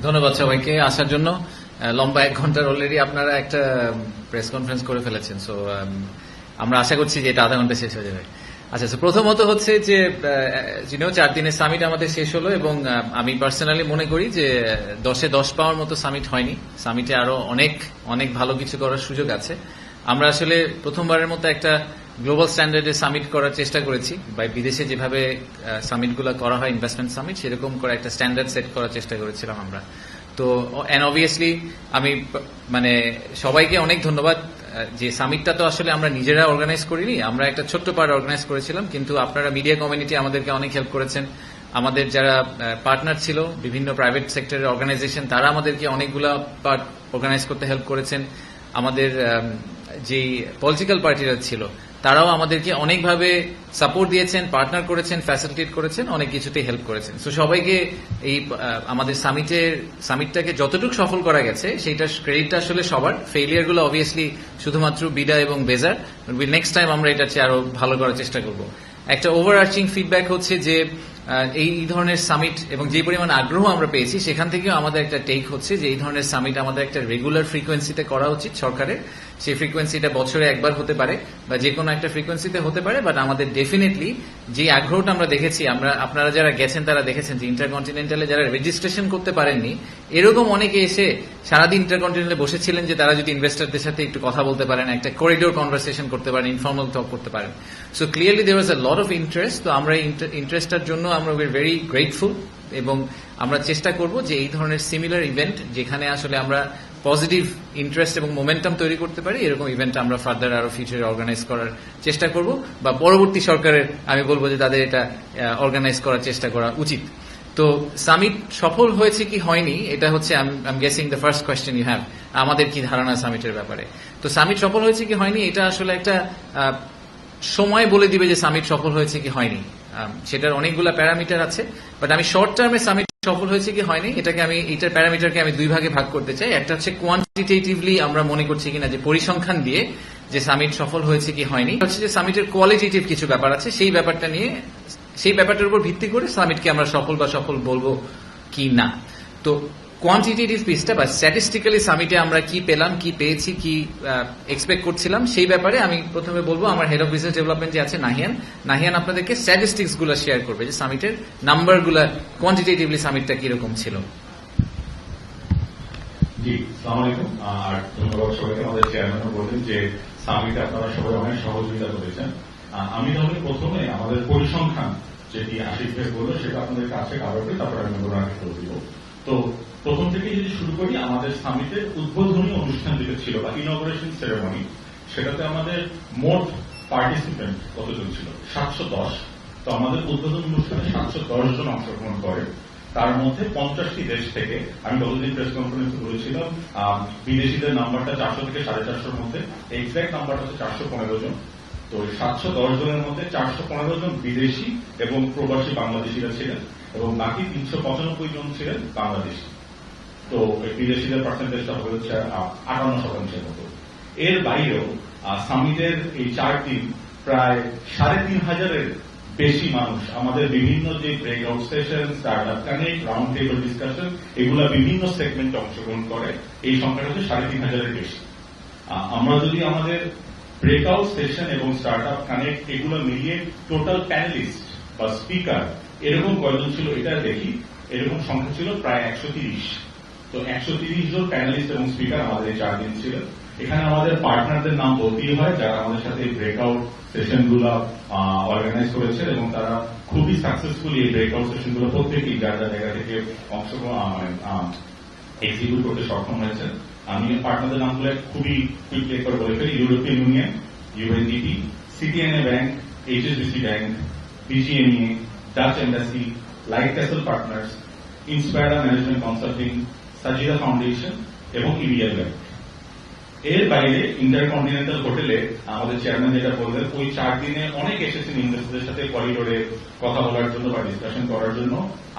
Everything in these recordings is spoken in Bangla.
ধন্যবাদ সবাইকে আসার জন্য। লম্বা 1 ঘন্টার অলরেডি আপনারা একটা প্রেস কনফারেন্স করে ফেলেছেন, সো আমরা আশা করছি যে এটা আধা ঘন্টা শেষ হয়ে যাবে। আচ্ছা, প্রথমত হচ্ছে যে 4 দিনের সামিট আমাদের শেষ হলো এবং আমি পার্সোনালি মনে করি যে 10-এ 10 পাওয়ার মতো সামিট হয়নি। সামিটে আরো অনেক অনেক ভালো কিছু করার সুযোগ আছে। আমরা আসলে প্রথমবারের মতো একটা গ্লোবাল স্ট্যান্ডার্ডে সামিট করার চেষ্টা করেছি, বা বিদেশে যেভাবে সামিটগুলো করা হয় ইনভেস্টমেন্ট সামিট, সেরকম করে একটা স্ট্যান্ডার্ড সেট করার চেষ্টা করেছিলাম আমরা। তো এন্ড অবভিয়াসলি আমি সবাইকে অনেক ধন্যবাদ। যে সামিটটা তো আসলে আমরা নিজেরা অর্গানাইজ করিনি, আমরা একটা ছোট্ট পার্ট অর্গানাইজ করেছিলাম, কিন্তু আপনারা মিডিয়া কমিউনিটি আমাদেরকে অনেক হেল্প করেছেন। আমাদের যারা পার্টনার ছিল বিভিন্ন প্রাইভেট সেক্টরের অর্গানাইজেশন, তারা আমাদেরকে অনেকগুলা পার্ট অর্গানাইজ করতে হেল্প করেছেন। আমাদের যে পলিটিক্যাল পার্টিরা ছিল তারাও আমাদেরকে অনেকভাবে সাপোর্ট দিয়েছেন, পার্টনার করেছেন, ফ্যাসিলিটেট করেছেন, অনেক কিছুতেই হেল্প করেছেন। সো সবাইকে এই আমাদের সামিটটাকে যতটুকু সফল করা গেছে সেইটার ক্রেডিটটা আসলে সবার। ফেইলিয়ার গুলো অবভিয়াসলি শুধুমাত্র বিডা এবং বেজার। নেক্সট টাইম আমরা এটা আরো ভালো করার চেষ্টা করব। একটা ওভারআর্চিং ফিডব্যাক হচ্ছে যে এই ধরনের সামিট এবং যে পরিমাণ আগ্রহ আমরা পেয়েছি, সেখান থেকেও আমাদের একটা টেক হচ্ছে যে এই ধরনের সামিট আমাদের একটা রেগুলার ফ্রিকোয়েন্সিতে করা উচিত সরকারের। সেই ফ্রিকোয়েন্সিটা বছরে একবার হতে পারে বা যে কোনো একটা ফ্রিকোয়েন্সিতে হতে পারে, বাট আমাদের ডেফিনেটলি যে আগ্রহটা আমরা দেখেছি, আপনারা যারা গেছেন তারা দেখেছেন যে ইন্টারকন্টিনেন্টালে যারা রেজিস্ট্রেশন করতে পারেননি, এরকম অনেকে এসে সারাদিন ইন্টারকন্টিনেন্টালে বসেছিলেন যে তারা যদি ইনভেস্টরদের সাথে একটু কথা বলতে পারেন, একটা করিডোর কনভারসেশন করতে পারেন, ইনফর্মাল টক করতে পারেন। So clearly there was a lot of interest. তো আমরা এই ইন্টারেস্টটার জন্য আমরা উই আর ভেরি গ্রেটফুল এবং আমরা চেষ্টা করব যে এই ধরনের সিমিলার ইভেন্ট যেখানে আসলে আমরা পজিটিভ ইন্টারেস্ট এবং মোমেন্টাম তৈরি করতে পারি, এরকম ইভেন্ট আমরা ফার্দার আরো ফিউচারে অর্গানাইজ করার চেষ্টা করব, বা পরবর্তী সরকারের আমি বলবো যে তাদের এটা অর্গানাইজ করার চেষ্টা করা উচিত। তো সামিট সফল হয়েছে কি হয়নি, এটা হচ্ছে I am guessing the first question you have, আমাদের কি ধারণা সামিটের ব্যাপারে। তো সামিট সফল হয়েছে কি হয়নি, এটা আসলে একটা সময় বলে দিবে যে সামিট সফল হয়েছে কি হয়নি। সেটার অনেকগুলা প্যারামিটার আছে, বাট আমি শর্ট টার্মে সামিট সফল হয়েছে কি হয়নি এইটার প্যারামিটারকে আমি 2 ভাগে ভাগ করতে চাই। একটা হচ্ছে কোয়ান্টিটেটিভলি আমরা মনে করছি কিনা, যে পরিসংখ্যান দিয়ে যে সামিট সফল হয়েছে কি হয়নি। হচ্ছে যে সামিটের কোয়ালিটেটিভ কিছু ব্যাপার আছে, সেই ব্যাপারটার উপর ভিত্তি করে সামিটকে আমরা সফল বা সফল বলবো কি না। তো কোয়ান্টিটেটিভ পিসটা বা স্ট্যাটিস্টিক্যালি সামিটে আমরা কি পেলাম, কি পেয়েছি, কি এক্সপেক্ট করছিলাম, সেই ব্যাপারে আমি প্রথমে বলবো আমার হেড অফ বিজনেস ডেভেলপমেন্ট যে আছে নাহিয়ান আপনাদেরকে স্ট্যাটিস্টিক্স গুলো শেয়ার করবে, যে সামিটের নাম্বার গুলা কোয়ান্টিটেটিভলি সামিটটা কিরকম ছিল। জি, আসসালামু আলাইকুম। আর ধন্যবাদ সবাইকে। আমাদের চেয়ারম্যানও বললেন যে সামিটে আপনারা সবাই অনেক সহযোগিতা করেছেন। আমি তাহলে প্রথমে আমাদের পরিসংখ্যান যেটি আশিক ভাই বললো সেটা আপনাদের কাছে কাভার করে তারপরে আমি ওনাকে করে দিব। তো প্রথম থেকে যদি শুরু করি, আমাদের সামিটের উদ্বোধনী অনুষ্ঠান যেটা ছিল বা ইনঅগ্রেশন সেরেমনি, সেটাতে আমাদের মোট পার্টিসিপেন্ট কতজন ছিল? 710। তো আমাদের উদ্বোধনী অনুষ্ঠানে 710 জন অংশগ্রহণ করে। তার মধ্যে 50টি দেশ থেকে, আমি গতদিন প্রেস কনফারেন্সে বলেছিলাম বিদেশিদের নাম্বারটা 400 থেকে 450-র মধ্যে, এক্সাক্ট নাম্বারটা হচ্ছে 415 জন। তো 710 জনের মধ্যে 415 জন বিদেশি এবং প্রবাসী বাংলাদেশিরা ছিলেন এবং বাকি 395 জন ছিলেন বাংলাদেশি। তো বিদেশিদের পার্সেন্টেজটা হবে হচ্ছে 58% মতো। এর বাইরেও সামিটের এই 4 দিন প্রায় 3,500-এর বেশি মানুষ আমাদের বিভিন্ন যে breakout session, startup connect, round table discussion, এগুলা বিভিন্ন সেগমেন্টে অংশগ্রহণ করে। এই সংখ্যাটা হচ্ছে 3,500-এর বেশি। আমরা যদি আমাদের ব্রেকআউট সেশন এবং স্টার্টআপ কানেক্ট এগুলো মিলিয়ে টোটাল প্যানেলিস্ট বা স্পিকার এরকম কয়জন ছিল এটা দেখি, এরকম সংখ্যা ছিল প্রায় 130। তো 130 জন প্যানেলিস্ট এবং স্পিকার আমাদের এই 4 দিন ছিলেন। এখানে আমাদের পার্টনারদের নাম বলতেই হয়, যারা আমাদের সাথে এই ব্রেকআউট সেশন গুলা অর্গানাইজ করেছে এবং তারা খুবই সাকসেসফুলি এই ব্রেকআউট সেশন গুলো প্রত্যেকেই জায়গা থেকে অংশগ্রহণ এক্সিকিউট করতে সক্ষম হয়েছে। আমি পার্টনারদের নামগুলো খুবই কুইকলি একবার বলে ফেলি। European Union, UNDP, Citi NA bank, HSBC bank, BGMEA, Dutch embassy, Light Castle Partners, Inspira management consulting, Sajida foundation এবং ইবিএল ব্যাংক। এর বাইরে ইন্টারকন্টিনেন্টাল হোটেলে আমাদের চেয়ারম্যান যেটা বললেন, ওই 4 দিনে অনেক এসেছেন ইনভেস্টরদের সাথে করিডোরে কথা বলার জন্য বা ডিসকাশন করার জন্য।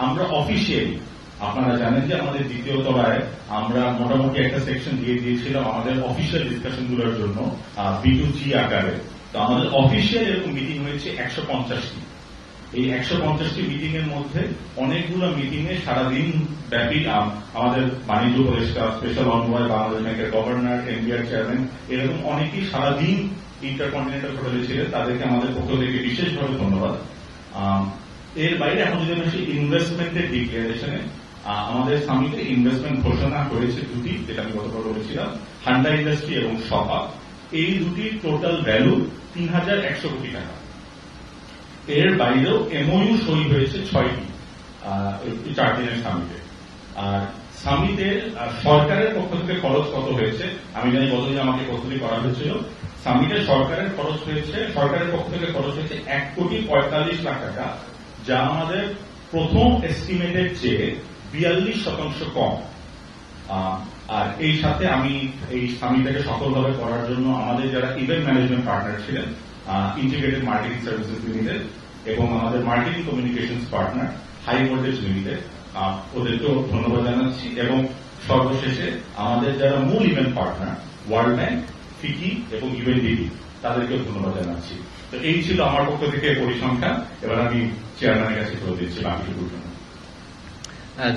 আমরা অফিসিয়ালি, আপনারা জানেন যে আমাদের দ্বিতীয় তলায় আমরা মোটামুটি একটা সেকশন দিয়ে দিয়েছিলাম আমাদের অফিসিয়াল ডিসকাশন গুলোর জন্য B2G আকারে। তো আমাদের অফিসিয়াল এরকম মিটিং হয়েছে 150টি। এই 150টি মিটিং এর মধ্যে অনেকগুলো মিটিং এ সারাদিন ব্যাপী আমাদের বাণিজ্য উপদেষ্টা, স্পেশাল অনবয়, বাংলাদেশ ব্যাংকের গভর্নর, এনবিআর চেয়ারম্যান, এরকম অনেকেই সারাদিন ইন্টারকন্টিনেন্টাল হোটেলে ছিলেন। তাদেরকে আমাদের পক্ষ থেকে বিশেষভাবে ধন্যবাদ। এর বাইরে এখন যদি আমরা ইনভেস্টমেন্টের ডিক্লারেশনে, আমাদের সামিটে ইনভেস্টমেন্ট ঘোষণা হয়েছে দুটি, যেটা আমি গতকাল বলেছিলাম, হান্ডা ইন্ডাস্ট্রি এবং সপা। এই দুটির টোটাল ভ্যালু 3,100 কোটি টাকা। এর বাইরেও এমওইউ সই হয়েছে 6টি 4 দিনের সামিটে। আর সামিটের সরকারের পক্ষ থেকে খরচ কত হয়েছে আমি জানি, গতদিন আমাকে প্রস্তুতি করা হয়েছিল। সামিটে সরকারের খরচ হয়েছে, সরকারের পক্ষ থেকে খরচ হয়েছে 1,45,00,000 টাকা, যা আমাদের প্রথম এস্টিমেটের চেয়ে 42% কম। আর এই সাথে আমি এই সামিটটাকে সফলভাবে করার জন্য আমাদের যারা ইভেন্ট ম্যানেজমেন্ট পার্টনার ছিলেন, ইন্টিগ্রেটেড মার্কেটিং সার্ভিসেস লিমিটেড এবং আমাদের marketing communications partner high voltage limited, ওদেরকেও ধন্যবাদ জানাচ্ছি। এবং সর্বশেষে আমাদের যারা মূল event partner world bank, FICCI এবং ইউএনডিপি, তাদেরকেও ধন্যবাদ জানাচ্ছি। তো এই ছিল আমার পক্ষ থেকে পরিসংখ্যান। এবার আমি চেয়ারম্যানের কাছে করে দিচ্ছি বাকিটুকুর জন্য।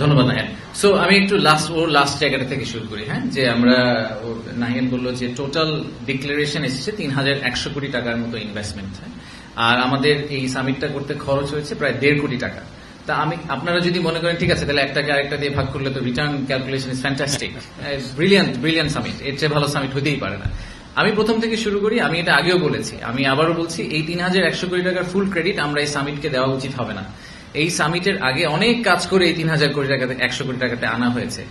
ধন্যবাদ নাহিয়ান। সো আমি একটু লাস্ট জায়গাটা থেকে শুরু করি। হ্যাঁ, যে আমরা নাহিয়ান বললো যে টোটাল ডিক্লারেশন এসেছে 3,100 কোটি টাকার মতো ইনভেস্টমেন্ট, আর আমাদের এই সামিটটা করতে খরচ হয়েছে প্রায় 1.5 কোটি টাকা। তা আপনারা যদি মনে করেন ঠিক আছে, তাহলে একটাকে আরেকটা দিয়ে ভাগ করলে তো return calculation is fantastic, brilliant summit, এর চেয়ে ভালো সামিট হতেই পারে না। আমি প্রথম থেকে শুরু করি। আমি এটা আগেও বলেছি, আমি আবারও বলছি, এই 3,100 কোটি টাকার ফুল ক্রেডিট আমরা এই সামিটকে দেওয়া উচিত হবে না। এই সামিটের আগে অনেক কাজ করে এই 3,000 কোটি টাকাতে 100 কোটি টাকাতে আনা হয়েছে।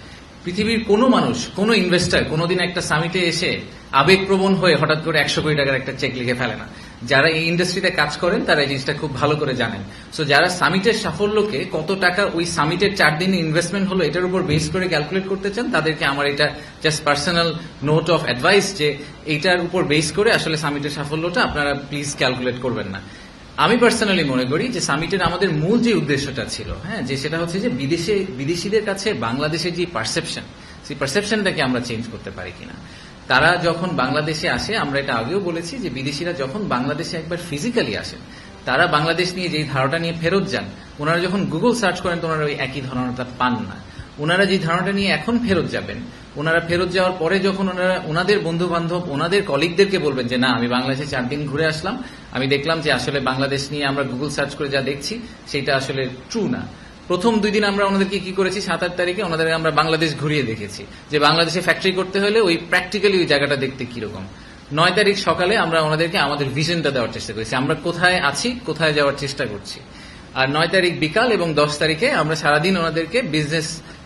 পৃথিবীর কোনো মানুষ, কোনো ইনভেস্টার কোনোদিন একটা সামিটে এসে আবেগপ্রবণ হয়ে হঠাৎ করে 100 কোটি টাকার একটা চেক লিখে ফেলে না। যারা এই ইন্ডাস্ট্রিতে কাজ করেন তারা এই জিনিসটা খুব ভালো করে জানেন। সো যারা সামিটের সাফল্যকে কত টাকা ওই সামিটের 4 দিনে ইনভেস্টমেন্ট হলো এটার উপর বেস করে ক্যালকুলেট করতে চান, তাদেরকে আমার এটা just personal note of advice যে এইটার উপর বেস করে আসলে সামিটের সাফল্যটা আপনারা প্লিজ ক্যালকুলেট করবেন না। আমি পার্সোনালি মনে করি যে সামিটের আমাদের মূল যে উদ্দেশ্যটা ছিল, হ্যাঁ, যে সেটা হচ্ছে যে বিদেশিদের কাছে বাংলাদেশের যে পারসেপশন, সেই পারসেপশনটাকে আমরা চেঞ্জ করতে পারি কিনা। তারা যখন বাংলাদেশে আসে, আমরা এটা আগেও বলেছি যে বিদেশিরা যখন বাংলাদেশে একবার ফিজিক্যালি আসেন, তারা বাংলাদেশ নিয়ে যেই ধারণাটা নিয়ে ফেরত যান, ওনারা যখন গুগল সার্চ করেন তো ওনারা ওই একই ধারণাটা পান না। ওনারা যে ধারণাটা নিয়ে এখন ফেরত যাবেন, ওনারা ফেরত যাওয়ার পরে যখন ওনারা ওনাদের বন্ধু বান্ধব, ওনাদের কলিগদেরকে বলবেন যে না, আমি বাংলাদেশে 4 দিন ঘুরে আসলাম, আমি দেখলাম যে আসলে বাংলাদেশ নিয়ে আমরা গুগল সার্চ করে যা দেখছি সেটা আসলে ট্রু না। প্রথম 2 দিন আমরা ওনাদেরকে কি করেছি, 7-8 তারিখে ওনাদের আমরা বাংলাদেশ ঘুরিয়ে দেখেছি যে বাংলাদেশে ফ্যাক্টরি করতে হলে ওই প্র্যাকটিক্যালি ওই জায়গাটা দেখতে কিরকম। 9 তারিখ সকালে আমরা ওনাদেরকে আমাদের ভিশনটা দেওয়ার চেষ্টা করেছি, আমরা কোথায় আছি, কোথায় যাওয়ার চেষ্টা করছি। আর 9 তারিখ বিকাল এবং 10 তারিখে আমরা সারাদিন ওনাদেরকে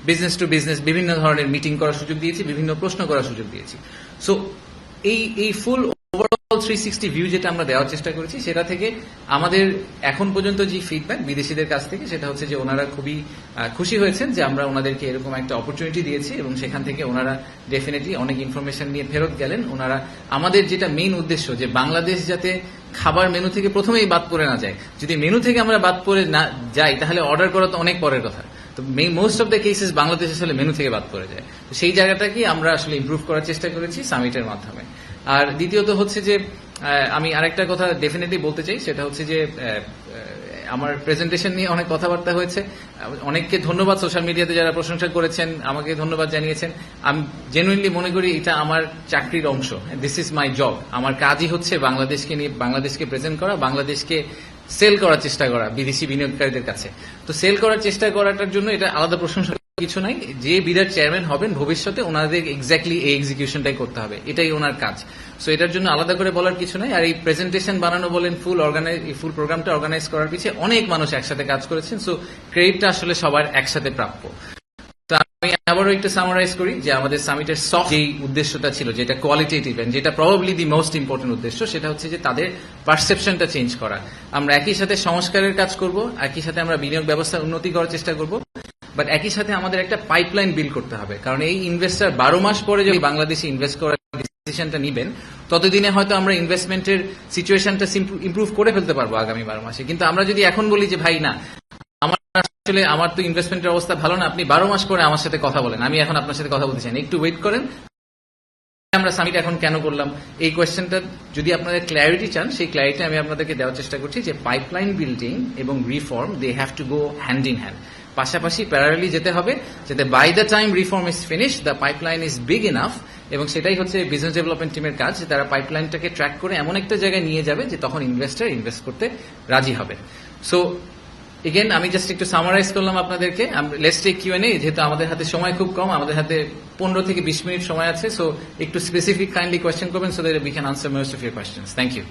বিজনেস টু বিজনেস বিভিন্ন ধরনের মিটিং করার সুযোগ দিয়েছি, বিভিন্ন প্রশ্ন করার সুযোগ দিয়েছি। সো এই ফুল ওভারঅল 360 ভিউ যেটা আমরা দেওয়ার চেষ্টা করেছি, সেটা থেকে আমাদের এখন পর্যন্ত যে ফিডব্যাক বিদেশিদের কাছ থেকে, সেটা হচ্ছে যে ওনারা খুবই খুশি হয়েছেন যে আমরা ওনাদেরকে এরকম একটা অপরচুনিটি দিয়েছি এবং সেখান থেকে ওনারা ডেফিনেটলি অনেক ইনফরমেশন নিয়ে ফেরত গেলেন। ওনারা আমাদের যেটা মেইন উদ্দেশ্য, যে বাংলাদেশ যাতে খাবার মেনু থেকে প্রথমেই বাদ পড়ে না যায়। যদি মেনু থেকে আমরা বাদ পড়ে না যাই তাহলে অর্ডার করা তো অনেক পরের কথা। তো most of the cases Bangladesh আসলে মেনু থেকে বাদ পড়ে যায়। তো সেই জায়গাটাকে আমরা আসলে ইমপ্রুভ করার চেষ্টা করেছি সামিটের মাধ্যমে। আর দ্বিতীয়ত হচ্ছে যে আমি আরেকটা কথা ডেফিনেটলি বলতে চাই, সেটা হচ্ছে যে আমার প্রেজেন্টেশন নিয়ে অনেক কথাবার্তা হয়েছে। অনেককে ধন্যবাদ, সোশ্যাল মিডিয়াতে যারা প্রশংসা করেছেন, আমাকে ধন্যবাদ জানিয়েছেন। আমি জেনুইনলি মনে করি এটা আমার চাকরির অংশ, দিস ইজ মাই জব। আমার কাজই হচ্ছে বাংলাদেশকে নিয়ে, বাংলাদেশকে প্রেজেন্ট করা, বাংলাদেশকে সেল করার চেষ্টা করা বিদেশি বিনিয়োগকারীদের কাছে। তো সেল করার চেষ্টা করাটার জন্য এটা আলাদা প্রশংসা কিছু নাই। যে বিরাট চেয়ারম্যান হবেন ভবিষ্যতে, ওনাদের এক্স্যাক্টলি এই এক্সিকিউশনটাই করতে হবে, এটাই ওনার কাজ। সো এটার জন্য আলাদা করে বলার কিছু নাই। আর এই প্রেজেন্টেশন বানানো বলেন, ফুল প্রোগ্রামটা অর্গানাইজ করার পিছিয়ে অনেক মানুষ একসাথে কাজ করেছেন। সো ক্রেডিটটা আসলে সবার একসাথে প্রাপ্য। তো আমি আবারও একটু সামারাইজ করি যে আমাদের সামিটের সফট যেই উদ্দেশ্যটা ছিল, যেটা কোয়ালিটেটিভ এন্ড যেটা প্রবাবলি দি মোস্ট ইম্পর্টেন্ট উদ্দেশ্য, সেটা হচ্ছে যে তাদের পারসেপশনটা চেঞ্জ করা। আমরা একই সাথে সংস্কারের কাজ করব, একই সাথে আমরা বিনিয়োগ ব্যবস্থার উন্নতি করার চেষ্টা করব, বাট একই সাথে আমাদের একটা পাইপলাইন বিল্ড করতে হবে। কারণ এই ইনভেস্টার 12 মাস পরে যদি বাংলাদেশে ইনভেস্ট করার ডিসিশনটা নিবেন, ততদিনে হয়তো আমরা ইনভেস্টমেন্টের সিচুয়েশনটা ইমপ্রুভ করে ফেলতে পারবো আগামী 12 মাসে। কিন্তু আমরা যদি এখন বলি যে ভাই না, আমার তো ইনভেস্টমেন্টের অবস্থা ভালো না, আপনি 12 মাস পরে আমার সাথে কথা বলেন, আমি এখন আপনার সাথে কথা বলতে চাই না, একটু ওয়েট করেন, আমরা সামিট এখন কেন করলাম, এই কোয়েশ্চেনটা যদি আপনাদের ক্ল্যারিটি চান, সেই ক্ল্যারিটি আমি আপনাদেরকে দেওয়ার চেষ্টা করছি যে পাইপলাইন বিল্ডিং এবং reform they have to go hand in hand, পাশাপাশি প্যারালালি যেতে হবে, যাতে by the time reform is finish the pipeline is big enough, এবং সেটাই হচ্ছে বিজনেস ডেভেলপমেন্ট টিমের কাজ, যে তারা পাইপলাইনটাকে ট্র্যাক করে এমন একটা জায়গায় নিয়ে যাবে যে তখন ইনভেস্টর ইনভেস্ট করতে রাজি হবে। সো এগেন আমি জাস্ট একটু সামারাইজ করলাম আপনাদেরকে। লেটস টেক কিউএনএ, যেহেতু আমাদের হাতে সময় খুব কম, আমাদের হাতে 15 থেকে 20 মিনিট সময় আছে, সো একটু স্পেসিফিক কাইন্ডলি কোয়েশ্চেন করবেন so that we can answer most of your questions. Thank you.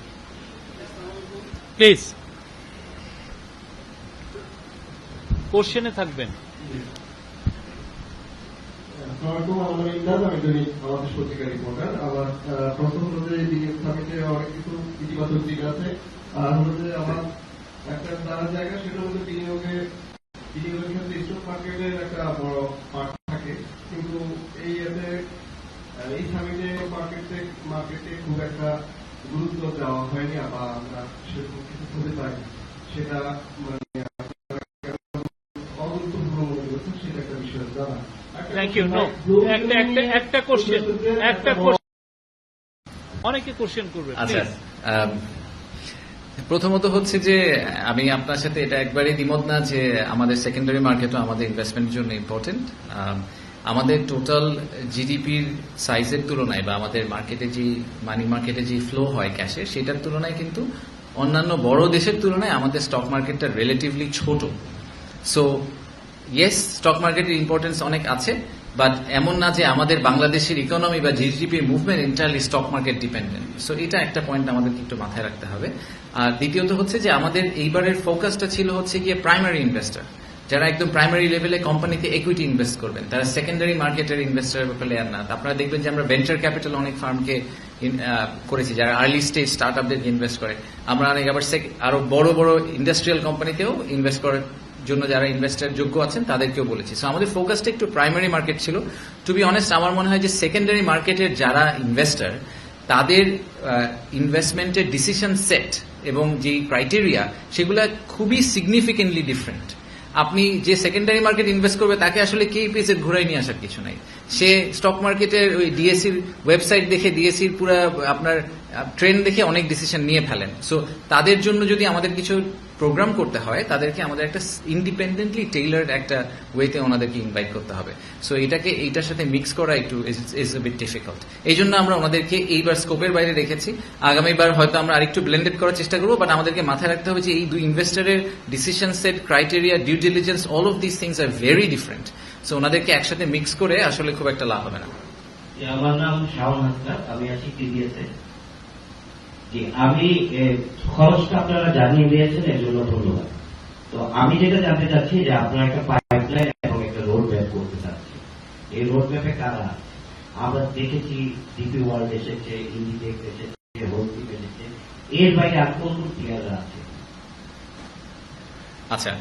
Please কোশ্চেনে থাকবেন। আসসালামাইকুম, আমার নাম ইমরান, আমি দৈনিক বাংলাদেশ পত্রিকার রিপোর্টার। আমার প্রশ্ন হলো যে বিনিয়োগ সামিটে অনেক কিছু ইতিবাচক দিক আছে, আর হলো যে আমার একটা জানার জায়গা, সেটা হলো বিনিয়োগের ক্ষেত্রে স্টক মার্কেটের একটা বড় পার্ট থাকে, কিন্তু এই সামিটে মার্কেটে খুব একটা গুরুত্ব দেওয়া হয়নি, বা আমরা সেরকম কিছু খুঁজে পাই, সেটা মানে অগুরুত্বপূর্ণ মনে করছেন, সেটা একটা বিষয় জানা। Thank you. নো, একটা কোশ্চেন, অনেকে কোশ্চেন করবে। আচ্ছা, প্রথমত হচ্ছে যে আমি আপনার সাথে এটা একবারই দ্বিমত না যে আমাদের সেকেন্ডারি মার্কেটও আমাদের ইনভেস্টমেন্টের জন্য ইম্পর্টেন্ট। আমাদের টোটাল জিডিপির সাইজের তুলনায় বা আমাদের মার্কেটে যে মানি মার্কেটে যে ফ্লো হয় ক্যাশের, সেটার তুলনায় কিন্তু অন্যান্য বড় দেশের তুলনায় আমাদের স্টক মার্কেটটা রিলেটিভলি ছোট। সো ইয়েস, স্টক মার্কেটের ইম্পর্টেন্স অনেক আছে, বাট এমন না যে আমাদের বাংলাদেশের ইকোনমি বা GDP movement entirely stock market dependent. So এটা একটা পয়েন্ট আমাদেরকে একটু মাথায় রাখতে হবে। আর দ্বিতীয়ত হচ্ছে যে আমাদের এইবারের ফোকাসটা ছিল হচ্ছে গিয়ে প্রাইমারি ইনভেস্টর, যারা একদম প্রাইমারি লেভেলে কোম্পানিতে ইকুইটি ইনভেস্ট করবেন, তারা সেকেন্ডারি মার্কেটের ইনভেস্টরের প্লেয়ার না। আপনারা দেখবেন যে আমরা ভেঞ্চার ক্যাপিটাল অনেক ফার্মকে করেছি, যারা আর্লি স্টেজ স্টার্ট আপদেরকে ইনভেস্ট করে। আমরা অনেক আবার আরো বড় বড় ইন্ডাস্ট্রিয়াল কোম্পানিতেও ইনভেস্ট করার জন্য যারা ইনভেস্টার যোগ্য আছেন তাদেরকেও বলেছি। সো আমাদের ফোকাসটা একটু প্রাইমারি মার্কেট ছিল। টু বি অনেস্ট, আমার মনে হয় যে সেকেন্ডারি মার্কেটের যারা ইনভেস্টার, তাদের ইনভেস্টমেন্টের ডিসিশন সেট এবং যে ক্রাইটেরিয়া, সেগুলো খুবই সিগনিফিকেন্টলি ডিফারেন্ট। আপনি যে সেকেন্ডারি মার্কেট ইনভেস্ট করবে, তাকে আসলে কেপিএস ঘুরাই নিয়ে আসার কিছু নাই। সে স্টক মার্কেটের ওই ডিএসসির ওয়েবসাইট দেখে, ডিএসসির পুরো আপনার ট্রেন্ড দেখে অনেক ডিসিশন নিয়ে ফেলেন। সো তাদের জন্য যদি আমাদের কিছু প্রোগ্রাম করতে হয়, তাদেরকে আমাদের একটা ইন্ডিপেন্ডেন্টলি টেইলার্ড একটা ওয়েতে ওনাদেরকে ইনভাইট করতে হবে। সো এইটার সাথে মিক্স করা একটু ইজ এ বিট ডিফিকাল্ট। এই জন্য আমরা ওনাদেরকে এইবার স্কোপের বাইরে রেখেছি। আগামীবার হয়তো আমরা আরেকটু ব্লেন্ডেড করার চেষ্টা করবো, বাট আমাদেরকে মাথায় রাখতে হবে যে এই দুই ইনভেস্টারের decision set, criteria, due diligence, all of this things are very different. So ওনাদেরকে একসাথে মিক্স করে আসলে খুব একটা লাভ হবে না। আমার নাম শাওন হাসনাত, আমি আছি টিডিএসে। আমি খরচটা আপনারা জানিয়ে দিয়েছেন, এর জন্য ধন্যবাদ। তো আমি যেটা জানতে চাচ্ছি যে আপনারা একটা পাইপলাইন এবং একটা রোড ম্যাপ করতে চাচ্ছি, এই রোড ম্যাপে কারা? আমরা দেখেছি ডিপি ওয়ার্ল্ড এসেছে, ইন্ডিটেক্স এসেছে, হোলসিপ এসেছে, এর বাইরে আর কোন কোন প্লেয়াররা আছে? আচ্ছা,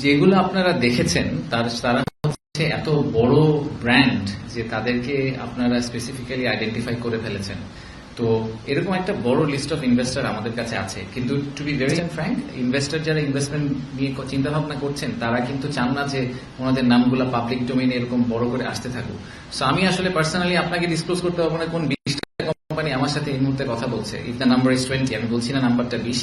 যেগুলো আপনারা দেখেছেন তারা হচ্ছে এত বড় ব্র্যান্ড যে তাদেরকে আপনারা স্পেসিফিক্যালি আইডেন্টিফাই করে ফেলেছেন। তো এরকম একটা বড় লিস্ট অফ ইনভেস্টর আমাদের কাছে আছে, কিন্তু to be very frank, investor যারা ইনভেস্টমেন্ট নিয়ে চিন্তা ভাবনা করছেন, তারা কিন্তু চান না যে ওনাদের নামগুলো পাবলিক ডোমেইনে এরকম বড় করে আসতে থাকুক। সো আমি আসলে পার্সোনালি আপনাকে ডিসক্লোজ করতে পারবো না কোন 20টা কোম্পানি আমার সাথে এই মুহূর্তে কথা বলছে। ইফ দ্য নাম্বার ইজ 20, আমি বলছি না নাম্বারটা 20,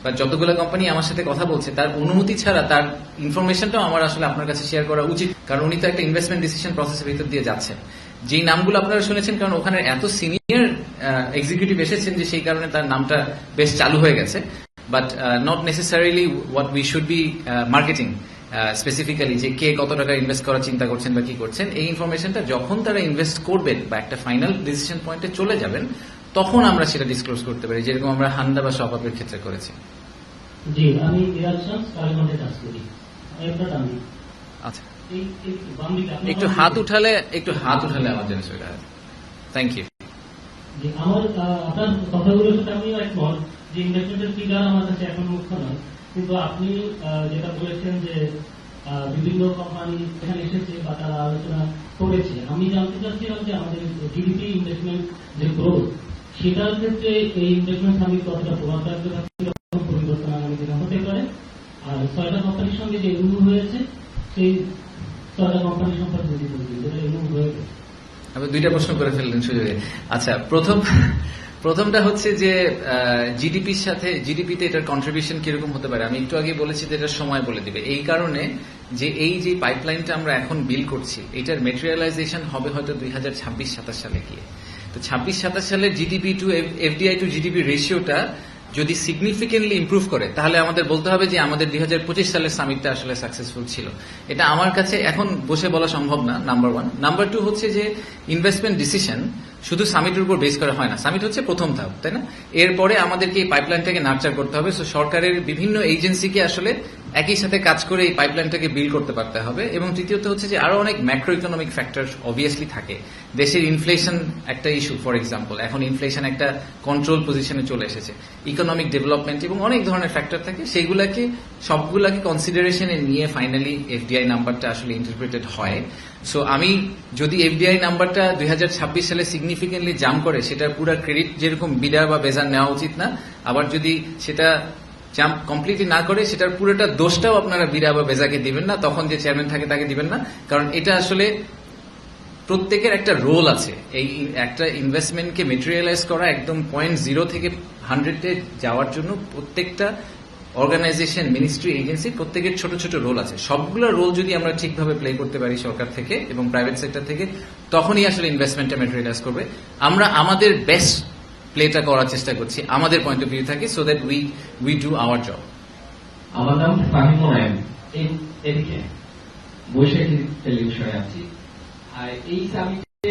বা যতগুলো কোম্পানি আমার সাথে কথা বলছে, তার অনুমতি ছাড়া তার ইনফরমেশনটাও আমার আসলে আপনার কাছে শেয়ার করা উচিত, কারণ উনি তো একটা ইনভেস্টমেন্ট ডিসিশন প্রসেসের ভিতর দিয়ে যাচ্ছেন। যেই নামগুলো আপনারা শুনেছেন, কারণ ওখানে এত সিনিয়র এক্সিকিউটিভ এসেছেন যে সেই কারণে তার নামটা বেশ চালু হয়ে গেছে, but not necessarily what we should be marketing specifically, যে কে কত টাকা ইনভেস্ট করার চিন্তা করছেন বা কি করছেন। এই ইনফরমেশনটা যখন তারা ইনভেস্ট করবেন বা একটা ফাইনাল ডিসিশন পয়েন্টে চলে যাবেন, তখন আমরা সেটা ডিসক্লোজ করতে পারি, যেরকম আমরা হান্ডা বা শপাপের ক্ষেত্রে করেছি। জি, আমি কালীগঞ্জে কাজ করি। আচ্ছা, একটু হাত উঠালে আমার জন্য সুবিধা হয়। Thank you. আমার আপনার কথাগুলোর সাথে আমিও একমত যে ইনভেস্টমেন্টের ফিগার আমার কাছে এখন মুখ্য নয়, কিন্তু আপনি যেটা বলেছেন যে বিভিন্ন কোম্পানি এখানে এসেছে বা তারা আলোচনা করেছে, আমি জানতে চাচ্ছিলাম যে আমাদের জিডিপি ইনভেস্টমেন্ট যে গ্রোথ, সেটার ক্ষেত্রে এই ইনভেস্টমেন্ট সামিট কতটা প্রভাব রাখতে পারে, পরিবর্তন আগামী দিনে হতে পারে। আর 6টা কোম্পানির সঙ্গে যে এমও হয়েছে, সেই 6টা কোম্পানির সম্পর্কে যদি বলছি যেটা এমও হয়ে গেছে। আপনি দুইটা প্রশ্ন করে ফেললেন সুযোগে। আচ্ছা, প্রথমটা হচ্ছে যে জিডিপির সাথে জিডিপিতে এটার কন্ট্রিবিউশন কিরকম হতে পারে। আমি একটু আগে বলেছি যে এটা সময় বলে দিবে, এই কারণে যে এই যে পাইপলাইনটা আমরা এখন বিল করছি এটার মেটেরিয়ালাইজেশন হবে হয়তো 2026-27 সালে গিয়ে। তো 26-27 সালের GDP to FDI to GDP রেশিওটা যদি সিগনিফিকেন্টলি ইমপ্রুভ করে তাহলে আমাদের বলতে হবে যে আমাদের 2025 সালের সামিটটা আসলে সাকসেসফুল ছিল। এটা আমার কাছে এখন বসে বলা সম্ভব না, নাম্বার ওয়ান। নাম্বার টু হচ্ছে যে ইনভেস্টমেন্ট ডিসিশন শুধু সামিটের উপর বেস করা হয় না, সামিট হচ্ছে প্রথম ধাপ, তাই না? এরপরে আমাদেরকে এই পাইপলাইনটাকে নার্চার করতে হবে। সো সরকারের বিভিন্ন এজেন্সিকে আসলে একই সাথে কাজ করে এই পাইপলাইনটাকে বিল্ড করতে পারতে হবে। এবং তৃতীয়ত হচ্ছে যে আরো অনেক ম্যাক্রো ইকোনমিক ফ্যাক্টর অবভিয়াসলি থাকে। দেশের ইনফ্লেশন একটা ইস্যু, ফর এক্সাম্পল এখন ইনফ্লেশন একটা কন্ট্রোল পজিশনে চলে এসেছে, ইকোনমিক ডেভেলপমেন্ট এবং অনেক ধরনের ফ্যাক্টর থাকে, সেইগুলাকে সবগুলাকে কনসিডারেশনে নিয়ে ফাইনালি এফডিআই নাম্বারটা আসলে ইন্টারপ্রিটেড হয়। সো আমি যদি এফডিআই নাম্বারটা 2026 সালে সিগনিফিকেন্টলি জাম্প করে সেটার পুরো ক্রেডিট যেরকম বিডা বা বেজার নেওয়া উচিত না, আবার যদি সেটা জাম্প কমপ্লিটলি না করে সেটার পুরোটা দোষটাও আপনারা বিডা বা বেজাকে দিবেন না, তখন যে চেয়ারম্যান থাকে তাকে দিবেন না। কারণ এটা আসলে প্রত্যেকের একটা রোল আছে। এই একটা ইনভেস্টমেন্টকে মেটেরিয়ালাইজ করা একদম 0.0 থেকে 100-এ যাওয়ার জন্য প্রত্যেকটা অর্গানাইজেশন, মিনিস্ট্রি, এজেন্সি প্রত্যেকের ছোট ছোট রোল আছে। সবগুলো রোল যদি আমরা ঠিকভাবে প্লে করতে পারি সরকার থেকে এবং প্রাইভেট সেক্টর থেকে, তখনই আসলে ইনভেস্টমেন্টটা মেটেরিয়ালাইজ করবে। আমরা আমাদের বেস্ট প্লেটা করার চেষ্টা করছি আমাদের পয়েন্ট অফ ভিউ থেকে, so that we do our job. আমার নাম ফাহিমুল আইন, এদিকে বৈশাখী টেলিভিশনে আছি। আর এই সামিটে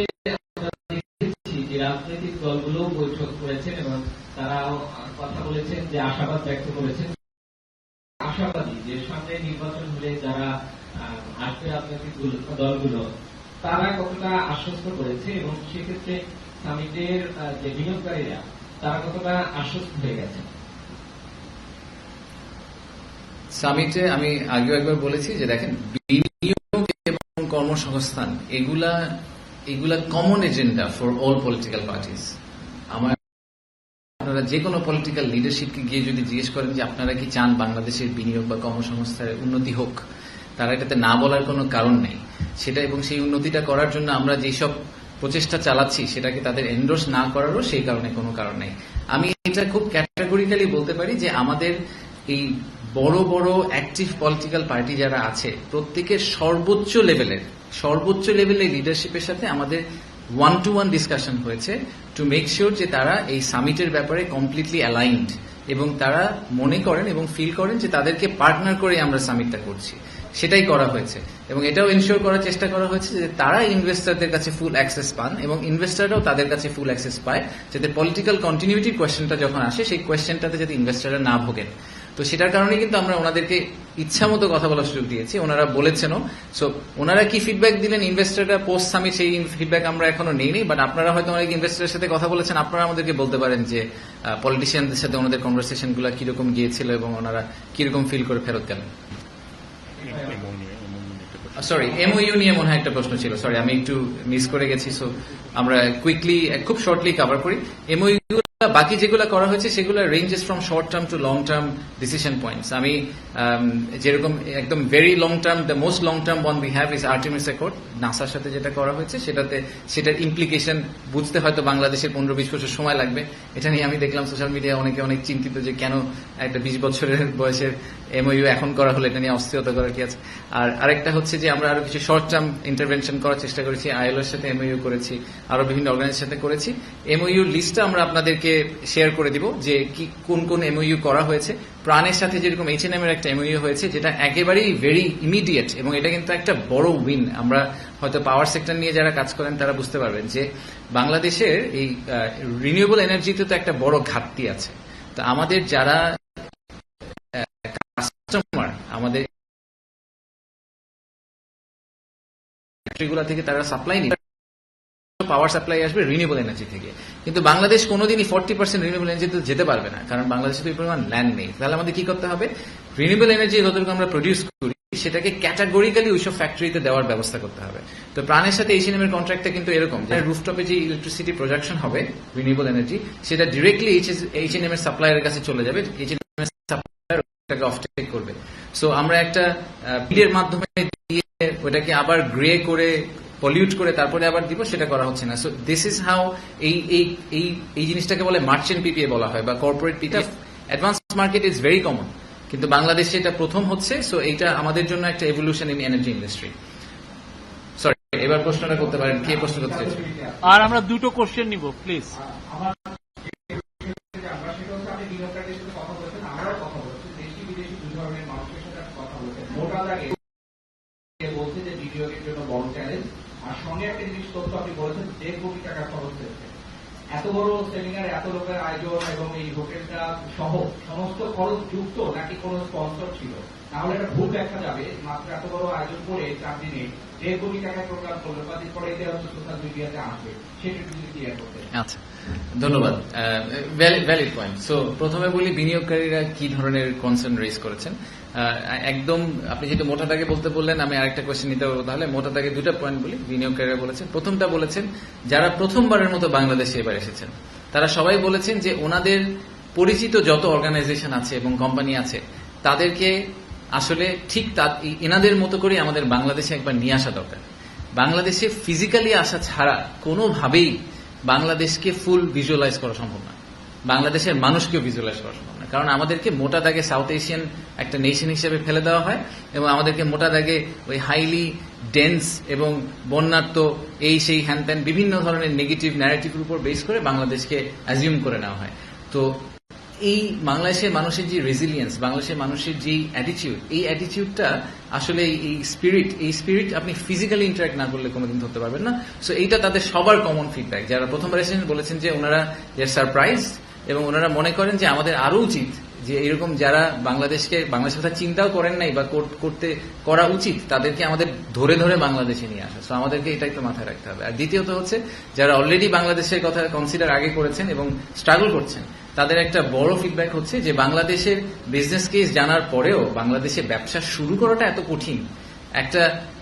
আমরা দেখেছি যে রাজনৈতিক দলগুলো বৈঠক করেছেন এবং তারাও কথা বলেছেন, যে আশাবাদ ব্যক্ত করেছেন, আশাবাদী যে সামনে নির্বাচন হলে যারা আসবে রাজনৈতিক দলগুলো তারা কতটা আশ্বস্ত করেছে এবং সেক্ষেত্রে সামিটের যে বিনিয়োগকারীরা তারা কতটা আশ্বস্ত হয়ে গেছে। সামিটে আমি আগেও একবার বলেছি যে দেখেন, বিনিয়োগ এবং কর্মসংস্থান এগুলা common agenda for all political parties. আমার আপনারা যে কোনো পলিটিক্যাল লিডারশিপকে গিয়ে যদি জিজ্ঞেস করেন যে আপনারা কি চান বাংলাদেশের বিনিয়োগ বা কর্মসংস্থানের উন্নতি হোক, তারা এটাতে না বলার কোনো কারণ নেই। সেটা এবং সেই উন্নতিটা করার জন্য আমরা যেসব প্রচেষ্টা চালাচ্ছি সেটাকে তাদের এন্ডোর্স না করারও সেই কারণে কোনো কারণ নেই। আমি এটা খুব ক্যাটাগরিক্যালি বলতে পারি যে আমাদের এই বড় বড় অ্যাক্টিভ পলিটিক্যাল পার্টি যারা আছে প্রত্যেকের সর্বোচ্চ লেভেলের লিডারশিপের সাথে আমাদের 1-to-1 ডিসকাশন হয়েছে টু মেক শিওর যে তারা এই সামিটের ব্যাপারে কমপ্লিটলি অ্যালাইনড এবং তারা মনে করেন এবং ফিল করেন যে তাদেরকে পার্টনার করে আমরা সামিটটা করছি। সেটাই করা হয়েছে এবং এটাও এনশিওর করার চেষ্টা করা হয়েছে যে তারা ইনভেস্টরদের কাছে ফুল অ্যাক্সেস পান এবং ইনভেস্টররাও তাদের কাছে ফুল অ্যাক্সেস পায়, যাতে পলিটিক্যাল কন্টিনিউটির কোয়েশ্চেনটা যখন আসে সেই কোয়েশ্চেনটাতে যাতে ইনভেস্টররা না ভোগেন। তো সেটার কারণে কিন্তু আমরা ওনাদেরকে ইচ্ছা মতো কথা বলার সুযোগ দিয়েছি, ওনারা বলেছেনও। সো ওনারা কি ফিডব্যাক দিলেন ইনভেস্টররা পোস্ট সামিট, সেই ফিডব্যাক আমরা এখনো নেইনি। বাট আপনারা হয়তো অনেক ইনভেস্টরের সাথে কথা বলেছেন, আপনারা আমাদেরকে বলতে পারেন যে পলিটিশিয়ানদের সাথে ওনাদের কনভারসেশন গুলা কিরকম গিয়েছিল এবং ওনারা কিরকম ফিল করে ফেরত গেলেন। সরি, এমওইউ নিয়ে মনে হয় একটা প্রশ্ন ছিল, সরি আমি একটু মিস করে গেছি। সো আমরা কুইকলি খুব শর্টলি কভার করি। এমওইউ বাকি যেগুলো করা হয়েছে সেগুলো ranges from short term to long term decision points. আমি যেরকম একদম very long term, the most long term one we have is Artemis accord, নাসার সাথে যেটা করা হয়েছে সেটার ইমপ্লিকেশন বুঝতে হয়তো বাংলাদেশের 15-20 বছর সময় লাগবে। এটা নিয়ে আমি দেখলাম সোশ্যাল মিডিয়ায় অনেকে অনেক চিন্তিত যে কেন একটা 20 বছরের বয়সের এমওইউ এখন করা হলো, এটা নিয়ে অস্থিরতা করার কি আছে। আর আরেকটা হচ্ছে যে আমরা আরো কিছু শর্ট টার্ম ইন্টারভেনশন করার চেষ্টা করেছি, আইএলওর সাথে এমওইউ করেছি, আরো বিভিন্ন অর্গানাইজেশনের সাথে করেছি। এমওইউ লিস্টটা আমরা আপনাদেরকে শেয়ার করে দিব যে কোন কোন এমওইউ করা হয়েছে। প্রাণের সাথে যেরকম H&M এর একটা এমওইউ হয়েছে যেটা একেবারেই ভেরি ইমিডিয়েট এবং এটা কিন্তু একটা বড় উইন। আমরা হয়তো পাওয়ার সেক্টর নিয়ে যারা কাজ করেন তারা বুঝতে পারবেন যে বাংলাদেশের এই রিনিউয়েবল এনার্জিতে তো একটা বড় ঘাটতি আছে। তো আমাদের যারা কাস্টমার, আমাদের ফ্যাক্টরিগুলো থেকে তারা সাপ্লাই নিয়ে পাওয়ার সাপ্লাই আসবে রিনিউয়েবল এনার্জি থেকে, কিন্তু বাংলাদেশ কোনোদিনই 40% রিনিউয়েবল এনার্জিতে যেতে পারবে না, কারণ বাংলাদেশে তো এই পরিমাণ ল্যান্ড নেই। তাহলে আমাদের কি করতে হবে, রিনিউয়েবল এনার্জি যতটুকু আমরা প্রডিউস করি সেটাকে ক্যাটাগরিক্যালি ওইসব ফ্যাক্টরিতে দেওয়ার ব্যবস্থা করতে হবে। তো প্রাণের সাথে H&M এর কন্ট্রাক্টটা কিন্তু এরকম, রুফটপে যে ইলেকট্রিসিটি প্রোডাকশন হবে রিনিউয়েবল এনার্জি সেটা ডিরেক্টলি H&M এর সাপ্লায়ারের কাছে চলে যাবে, H&M এর সাপ্লায়ার ওটাকে অফটেক করবে। সো আমরা একটা বিডের মাধ্যমে দিয়ে ওটাকে আবার গ্রে করে পলিউট করে তারপরে আবার দিব, সেটা করা হচ্ছে না। সো দিস ইজ হাউ এই জিনিসটাকে বলে মার্চেন্ট পিপিএ বলা হয় বা corporate PPA. Advance market is very common, কিন্তু বাংলাদেশে এটা প্রথম হচ্ছে। সো এইটা আমাদের জন্য একটা evolution in energy industry. Sorry, এবার প্রশ্নটা করতে পারেন, কে প্রশ্ন করতে চাইছেন? আর আমরা দুটো কোশ্চেন নিব প্লিজ। আমার আমরা সেটা হচ্ছে আপনি বিনিয়োগকারীদের সাথে কথা বলেছেন, আমরাও কথা বলেছি, দেশি বিদেশি দুই ধরনের মানুষের সাথে আপনি কথা বলেছেন। মোটা দাগে বলছে যে বিনিয়োগের জন্য বড় চ্যালেঞ্জ, আর সঙ্গে একটা জিনিস তথ্য আপনি বলেছেন 1.5 কোটি টাকা খরচ হয়েছে। এত বড় সেমিনার, এত লোকের আয়োজন এবং এই হোটেলটা সহ সমস্ত খরচ যুক্ত নাকি কোনো স্পন্সর ছিল? তাহলে একটা ভুল দেখা যাবে, মাত্র এত বড় আয়োজন করে 4 দিনে 1.5 কোটি টাকায় প্রোগ্রাম করলো, বা পরে এটা হচ্ছে সোশ্যাল মিডিয়াতে আসবে, সেটা একটু যদি ক্লিয়ার করতে। আচ্ছা, ধন্যবাদ। Valid point. সো প্রথমে বলি বিনিয়োগকারীরা কি ধরনের কনসার্ন রেজ করেছেন। একদম আপনি যেটা মোটা দাগে বলতে বললেন, আমি আরেকটা কোয়েশ্চেন নিতে পারবো। তাহলে মোটা দাগে দুটা পয়েন্ট বলি। বিনিয়োগকারীরা বলেছেন, প্রথমটা বলেছেন যারা প্রথমবারের মতো বাংলাদেশে এবার এসেছেন, তারা সবাই বলেছেন যে ওনাদের পরিচিত যত অর্গানাইজেশন আছে এবং কোম্পানি আছে তাদেরকে আসলে ঠিক এনাদের মতো করে আমাদের বাংলাদেশে একবার নিয়ে আসা দরকার। বাংলাদেশে ফিজিক্যালি আসা ছাড়া কোনোভাবেই বাংলাদেশকে ফুল ভিজুয়ালাইজ করা সম্ভব না, বাংলাদেশের মানুষকেও ভিজুয়ালাইজ করা সম্ভব না। কারণ আমাদেরকে মোটা দাগে সাউথ এশিয়ান একটা নেশন হিসেবে ফেলে দেওয়া হয় এবং আমাদেরকে মোটা দাগে ওই হাইলি ডেন্স এবং বন্যার্থ এই সেই হ্যান ত্যান বিভিন্ন ধরনের নেগেটিভ ন্যারেটিভের উপর বেস করে বাংলাদেশকে অ্যাজিউম করে নেওয়া হয়। তো এই বাংলাদেশের মানুষের যে রেজিলিয়েন্স, বাংলাদেশের মানুষের যে অ্যাটিটিউড, এই অ্যাটিটিউডটা আসলে এই স্পিরিট আপনি ফিজিক্যালি ইন্টারাক্ট না করলে কোনোদিন ধরতে পারবেন না। সো এইটা তাদের সবার কমন ফিডব্যাক। যারা প্রথমবার এসেছেন বলেছেন যে ওনারা সারপ্রাইজ এবং ওনারা মনে করেন যে আমাদের আরো উচিত যে এরকম যারা বাংলাদেশের কথা চিন্তাও করেন নাই বা করা উচিত, তাদেরকে আমাদের ধরে ধরে বাংলাদেশে নিয়ে আসা। সো আমাদেরকে এটা একটু মাথায় রাখতে হবে। আর দ্বিতীয়ত হচ্ছে যারা অলরেডি বাংলাদেশের কথা কনসিডার আগে করেছেন এবং স্ট্রাগল করছেন, তাদের একটা বড় ফিডব্যাক হচ্ছে যে বাংলাদেশের বিজনেস কেস জানার পরেও বাংলাদেশে ব্যবসা শুরু করাটা এত কঠিন।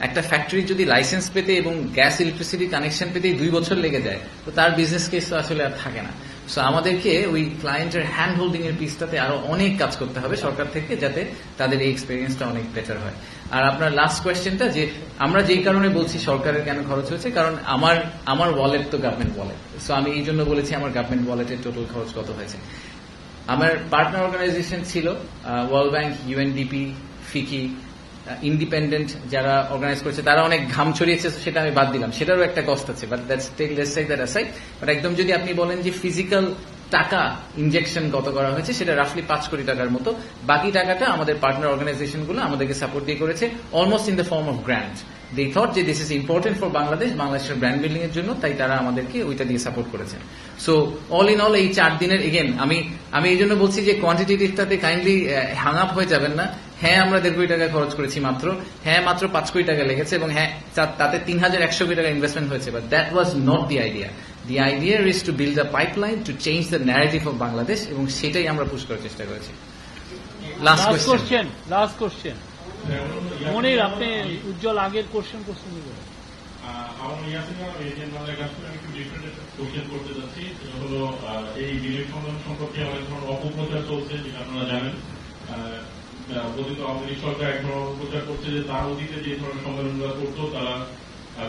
একটা ফ্যাক্টরি যদি লাইসেন্স পেতে এবং গ্যাস ইলেকট্রিসিটি কানেকশন পেতেই 2 বছর লেগে যায়, তো তার বিজনেস কেস তো আসলে আর থাকে না। সো আমাদেরকে ওই ক্লায়েন্টের হ্যান্ড হোল্ডিং এর পিসটাতে আরো অনেক কাজ করতে হবে সরকার থেকে, যাতে তাদের এই এক্সপিরিয়েন্সটা অনেক বেটার হয়। আর আপনার লাস্ট কোয়েশ্চেনটা, যে আমরা যেই কারণে বলছি সরকারের কেন খরচ হয়েছে, কারণ আমার ওয়ালেট তো গভর্নমেন্ট ওয়ালেট। সো আমি এই জন্য বলেছি আমার গভর্নমেন্ট ওয়ালেটের টোটাল খরচ কত হয়েছে। আমার পার্টনার অর্গানাইজেশন ছিল ওয়ার্ল্ড ব্যাংক, ইউএনডিপি, ফিকি, ইন্ডিপেন্ডেন্ট যারা অর্গানাইজ করেছে, তারা অনেক ঘাম ছড়িয়েছে, সেটা আমি বাদ দিলাম, সেটারও একটা কষ্ট আছে। But let's take that aside. But একদম যদি আপনি বলেন যে ফিজিক্যাল টাকা ইনজেকশন কত করা হয়েছে, সেটা রাফলি 5 কোটি টাকার মতো। বাকি টাকাটা আমাদের পার্টনার অর্গানাইজেশনগুলো আমাদেরকে সাপোর্ট দিয়ে করেছে, almost in the form of grant. They thought যে দিস ইজ ইম্পর্টেন্ট ফর বাংলাদেশের ব্র্যান্ড বিল্ডিং এর জন্য, তাই তারা আমাদেরকে ওইটা দিয়ে সাপোর্ট করেছেন। সো অল ইন অল এই 4 দিনের, এগেন আমি এই জন্য বলছি যে কোয়ান্টিটিভটাতে কাইন্ডলি হ্যাং আপ হয়ে যাবেন না। হ্যাঁ, আমরা 1.5 কোটি টাকা খরচ করেছি মাত্র, হ্যাঁ মাত্র 5 কোটি টাকা লেগেছে, এবং হ্যাঁ তাতে 3100 কোটি টাকা ইনভেস্টমেন্ট হয়েছে। But that was not the idea. The idea is to build a pipeline to change the narrative of Bangladesh, এবং সেটাই আমরা পুশ করার চেষ্টা করেছি। লাস্ট কোশ্চেন মনির, আপনি উজ্জ্বল আগের কোশ্চেন করছেন। আমার ইয়াসিন এজেন্ট বাংলার কাছ থেকে আমি একটু ডিফারেন্ট কোশ্চেন করতে যাচ্ছি। সেটা হলো এই বিনিয়োগ সম্মেলন সম্পর্কে অনেক ধরনের অপপ্রচার চলছে, যেটা আপনারা জানেন। অতীত আওয়ামী লীগ সরকার এক ধরনের অপপ্রচার করছে যে তার অতীতে যে ধরনের সম্মেলনগুলো করতো, তারা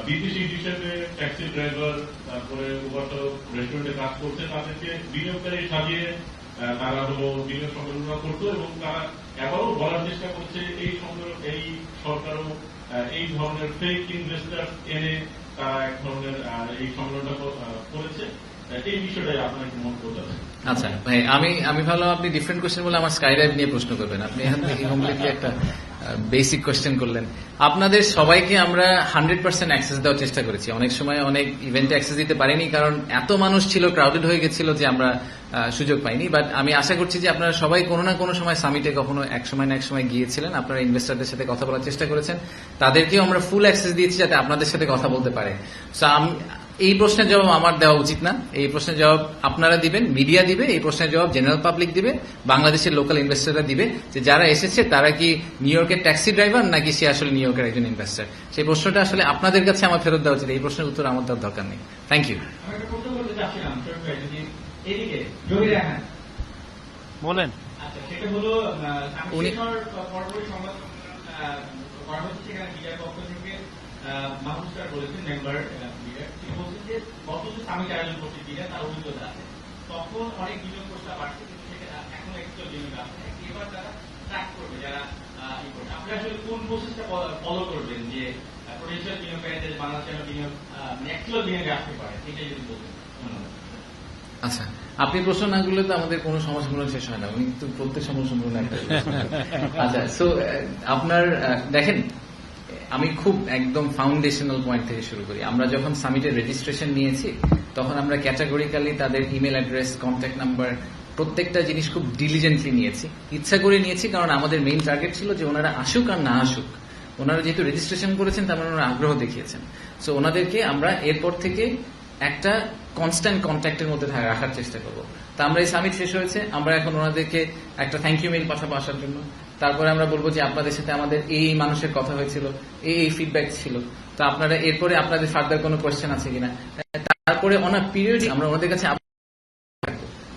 বিদেশি হিসেবে ট্যাক্সি ড্রাইভার, তারপরে ওভারসব রেস্টুরেন্টে কাজ করছে, তাদেরকে বিনিয়োগকারী সাজিয়ে তারা হলো বিনিয়োগ সম্মেলনগুলো করতো, এবং তারা এবারও বলার চেষ্টা করছে এই সরকারও এই ধরনের ফেক ইনভেস্টার এনে তারা এক ধরনের এই সম্মেলনটা করেছে। এই বিষয়টাই আপনার কি মত করতে? আচ্ছা ভাই, আমি ভাবলাম আপনি ডিফারেন্ট কোশ্চেন বলে আমার স্কাইডাইভ নিয়ে প্রশ্ন করবেন। আপনি এখান থেকে কমপ্লিটলি একটা বেসিক কোশ্চেন করলেন। আপনাদের সবাইকে আমরা 100% অ্যাক্সেস দেওয়ার চেষ্টা করেছি। অনেক সময় অনেক ইভেন্টে অ্যাক্সেস দিতে পারিনি, কারণ এত মানুষ ছিল, ক্রাউডেড হয়ে গেছিল যে আমরা সুযোগ পাইনি। বাট আমি আশা করছি যে আপনারা সবাই কোনো না কোনো সময় সামিটে কখনো এক সময় না এক সময় গিয়েছিলেন, আপনারা ইনভেস্টারদের সাথে কথা বলার চেষ্টা করেছেন, তাদেরকেও আমরা ফুল অ্যাক্সেস দিয়েছি যাতে আপনাদের সাথে কথা বলতে পারে। সো এই প্রশ্নের জবাব আমার দেওয়া উচিত না, এই প্রশ্নের জবাব আপনারা দিবেন, মিডিয়া দিবে, এই প্রশ্নের জবাব জেনারেল পাবলিক দিবে, বাংলাদেশের লোকাল ইনভেস্টাররা দিবে, যে যারা এসেছে তারা কি নিউ ইয়র্কের ট্যাক্সি ড্রাইভার নাকি সে আসলে নিউ ইয়র্কের একজন ইনভেস্টার। সেই প্রশ্নটা আসলে আপনাদের কাছে আমার ফেরত দেওয়া উচিত, এই প্রশ্নের উত্তর আমার দেওয়ার দরকার নেই। Thank you. বলেন। আচ্ছা, সেটা হলো উনি পরবর্তী সংবাদ করা হচ্ছে, সেখানে বিজয় পক্ষ থেকে মানুষরা বলেছেন মেম্বার তিনি বলছেন যে গত যে সামিট আয়োজন করছে কিনা তার অভিজ্ঞতা আছে, তখন অনেক বিনিয়োগ প্রস্তাব আসছে কিন্তু সেটা এখন একটু বিনিয়োগ আসছে, এবার তারা ট্র্যাক করবে যারা ই করবে। আপনি আসলে কোন প্রসেসটা ফলো করবেন যে পটেনশিয়াল বিনিয়োগকারীদের বাংলাদেশে বিনিয়োগ অ্যাকচুয়াল বিনিয়োগে আসতে পারে, এটাই যদি বলতেন। ধন্যবাদ। আচ্ছা, আপনি প্রশ্ন না করলে তো আমাদের কোনো সমস্যাগুলো শেষ হয় না, উনি কিন্তু প্রত্যেক সমস্যাগুলো একটা আচ্ছা, সো আপনার দেখেন, আমি খুব একদম ফাউন্ডেশনাল পয়েন্ট থেকে শুরু করি। আমরা যখন সামিটের রেজিস্ট্রেশন নিয়েছি তখন আমরা ক্যাটাগরিক্যালি তাদের ইমেল অ্যাড্রেস, কন্ট্যাক্ট নাম্বার, প্রত্যেকটা জিনিস খুব ডিলিজেন্টলি নিয়েছি, ইচ্ছা করে নিয়েছি, কারণ আমাদের মেইন টার্গেট ছিল যে ওনারা আসুক আর না আসুক, ওনারা যেহেতু রেজিস্ট্রেশন করেছেন তার মানে ওনারা আগ্রহ দেখিয়েছেন, সো ওনাদেরকে আমরা এরপর থেকে একটা কনস্ট্যান্ট কন্ট্যাক্টের মধ্যে রাখার চেষ্টা করবো। তা আমরা এই সামিট শেষ হয়েছে, আমরা এখন ওনাদেরকে একটা থ্যাংক ইউ মেইল পাঠাবো আসার জন্য, তারপরে আমরা বলবো যে আপনাদের সাথে আমাদের এই মানুষের কথা হয়েছিল, এই ফিডব্যাক ছিল, তো আপনারা এরপরে আপনাদের ফার্দার কোনো কোয়েশ্চেন আছে কিনা, তারপরে অন আ পিরিয়ড আমরা ওনাদের কাছে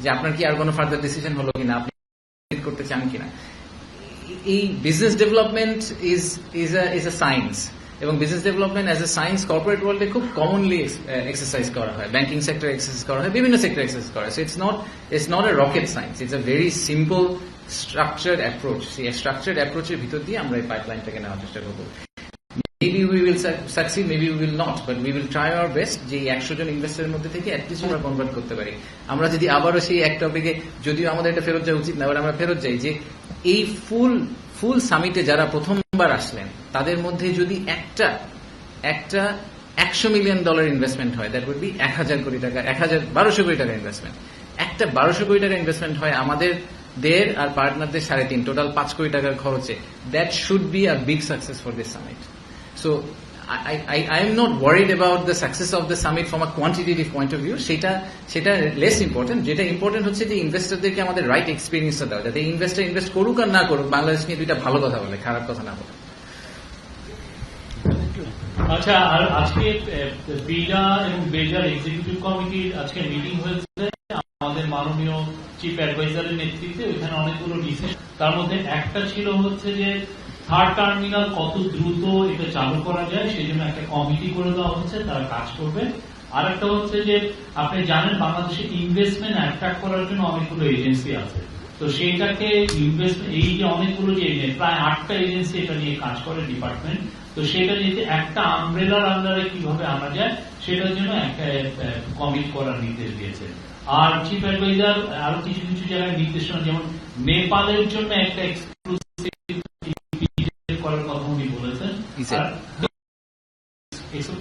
যে আপনার কি আর কোনো ফার্দার ডিসিশন হলো কিনা, আপনি করতে চান কিনা। এই business development is a science, এবং business development as a science corporate ওয়ার্ল্ডে খুব কমনলি এক্সারসাইজ করা হয়, ব্যাংকিং সেক্টর এক্সারসাইজ করা হয়, বিভিন্ন সেক্টর এক্সারসাইজ করা হয়। So it's not a rocket science, it's a very simple structured approach. সেই স্ট্রাকচার্ড অ্যাপ্রোচের ভিতর দিয়ে আমরা এই পাইপলাইনটাকে নেওয়ার চেষ্টা করবো। Maybe we will succeed, maybe we will not, but we will try our best যে 100 জন ইনভেস্টরের মধ্যে থেকে অ্যাটলিস্ট আমরা কনভার্ট করতে পারি। আমরা যদি আবারও সেই এক টপিকে, যদিও আমাদের এটা ফেরত যাওয়া উচিত না, এবার আমরা ফেরত যাই যে এই ফুল সামিটে যারা প্রথমবার আসলেন তাদের মধ্যে যদি একটা $100 মিলিয়ন ইনভেস্টমেন্ট হয়, দ্যাট উড বি 1000 কোটি টাকা, 1200 কোটি টাকা ইনভেস্টমেন্ট। একটা 1200 কোটি টাকা ইনভেস্টমেন্ট হয় আমাদের দের আর পার্টনারদের 3.5, টোটাল 5 কোটি টাকার খরচে। That should be a big success for this summit. So I am not worried about the success of the summit from a quantitative point of view. সেটা less important. যেটা ইম্পর্টেন্ট হচ্ছে যে ইনভেস্টরদেরকে আমাদের রাইট এক্সপিরিয়েন্সটা দেওয়া, যাতে ইনভেস্টর ইনভেস্ট করুক আর না করুক বাংলাদেশ নিয়ে দুইটা ভালো কথা বলে, খারাপ কথা না বলে। আচ্ছা, আর আজকে বিডা এবং বেজার এক্সিকিউটিভ কমিটির আজকে মিটিং হয়েছে আমাদের মাননীয় চিফ অ্যাডভাইজারের নেতৃত্বে। ওইখানে অনেকগুলো ডিসিশন, তার মধ্যে একটা ছিল হচ্ছে যে থার্ড টার্মিনাল কত দ্রুত এটা চালু করা যায় সেই জন্য একটা কমিটি করে দেওয়া হচ্ছে, তারা কাজ করবে। আর একটা হচ্ছে যে আপনি জানেন বাংলাদেশে ইনভেস্টমেন্ট অ্যাট্রাক্ট করার জন্য অনেকগুলো এজেন্সি আছে, তো সেইটাকে ইনভেস্টমেন্ট, এই যে অনেকগুলো যে প্রায় 8টা এজেন্সি এটা নিয়ে কাজ করে ডিপার্টমেন্ট, তো সেটা নিয়ে একটা আমব্রেলার আন্ডারে কিভাবে আনা যায় সেটার জন্য একটা কমিটি করার নির্দেশ দিয়েছে। আর চিফ অ্যাডভাইজার আরো কিছু কিছু জায়গায় নির্দেশনা, যেমন নেপালের জন্য একটা এক্সক্লুসিভ করার কথা উনি বলেছেন,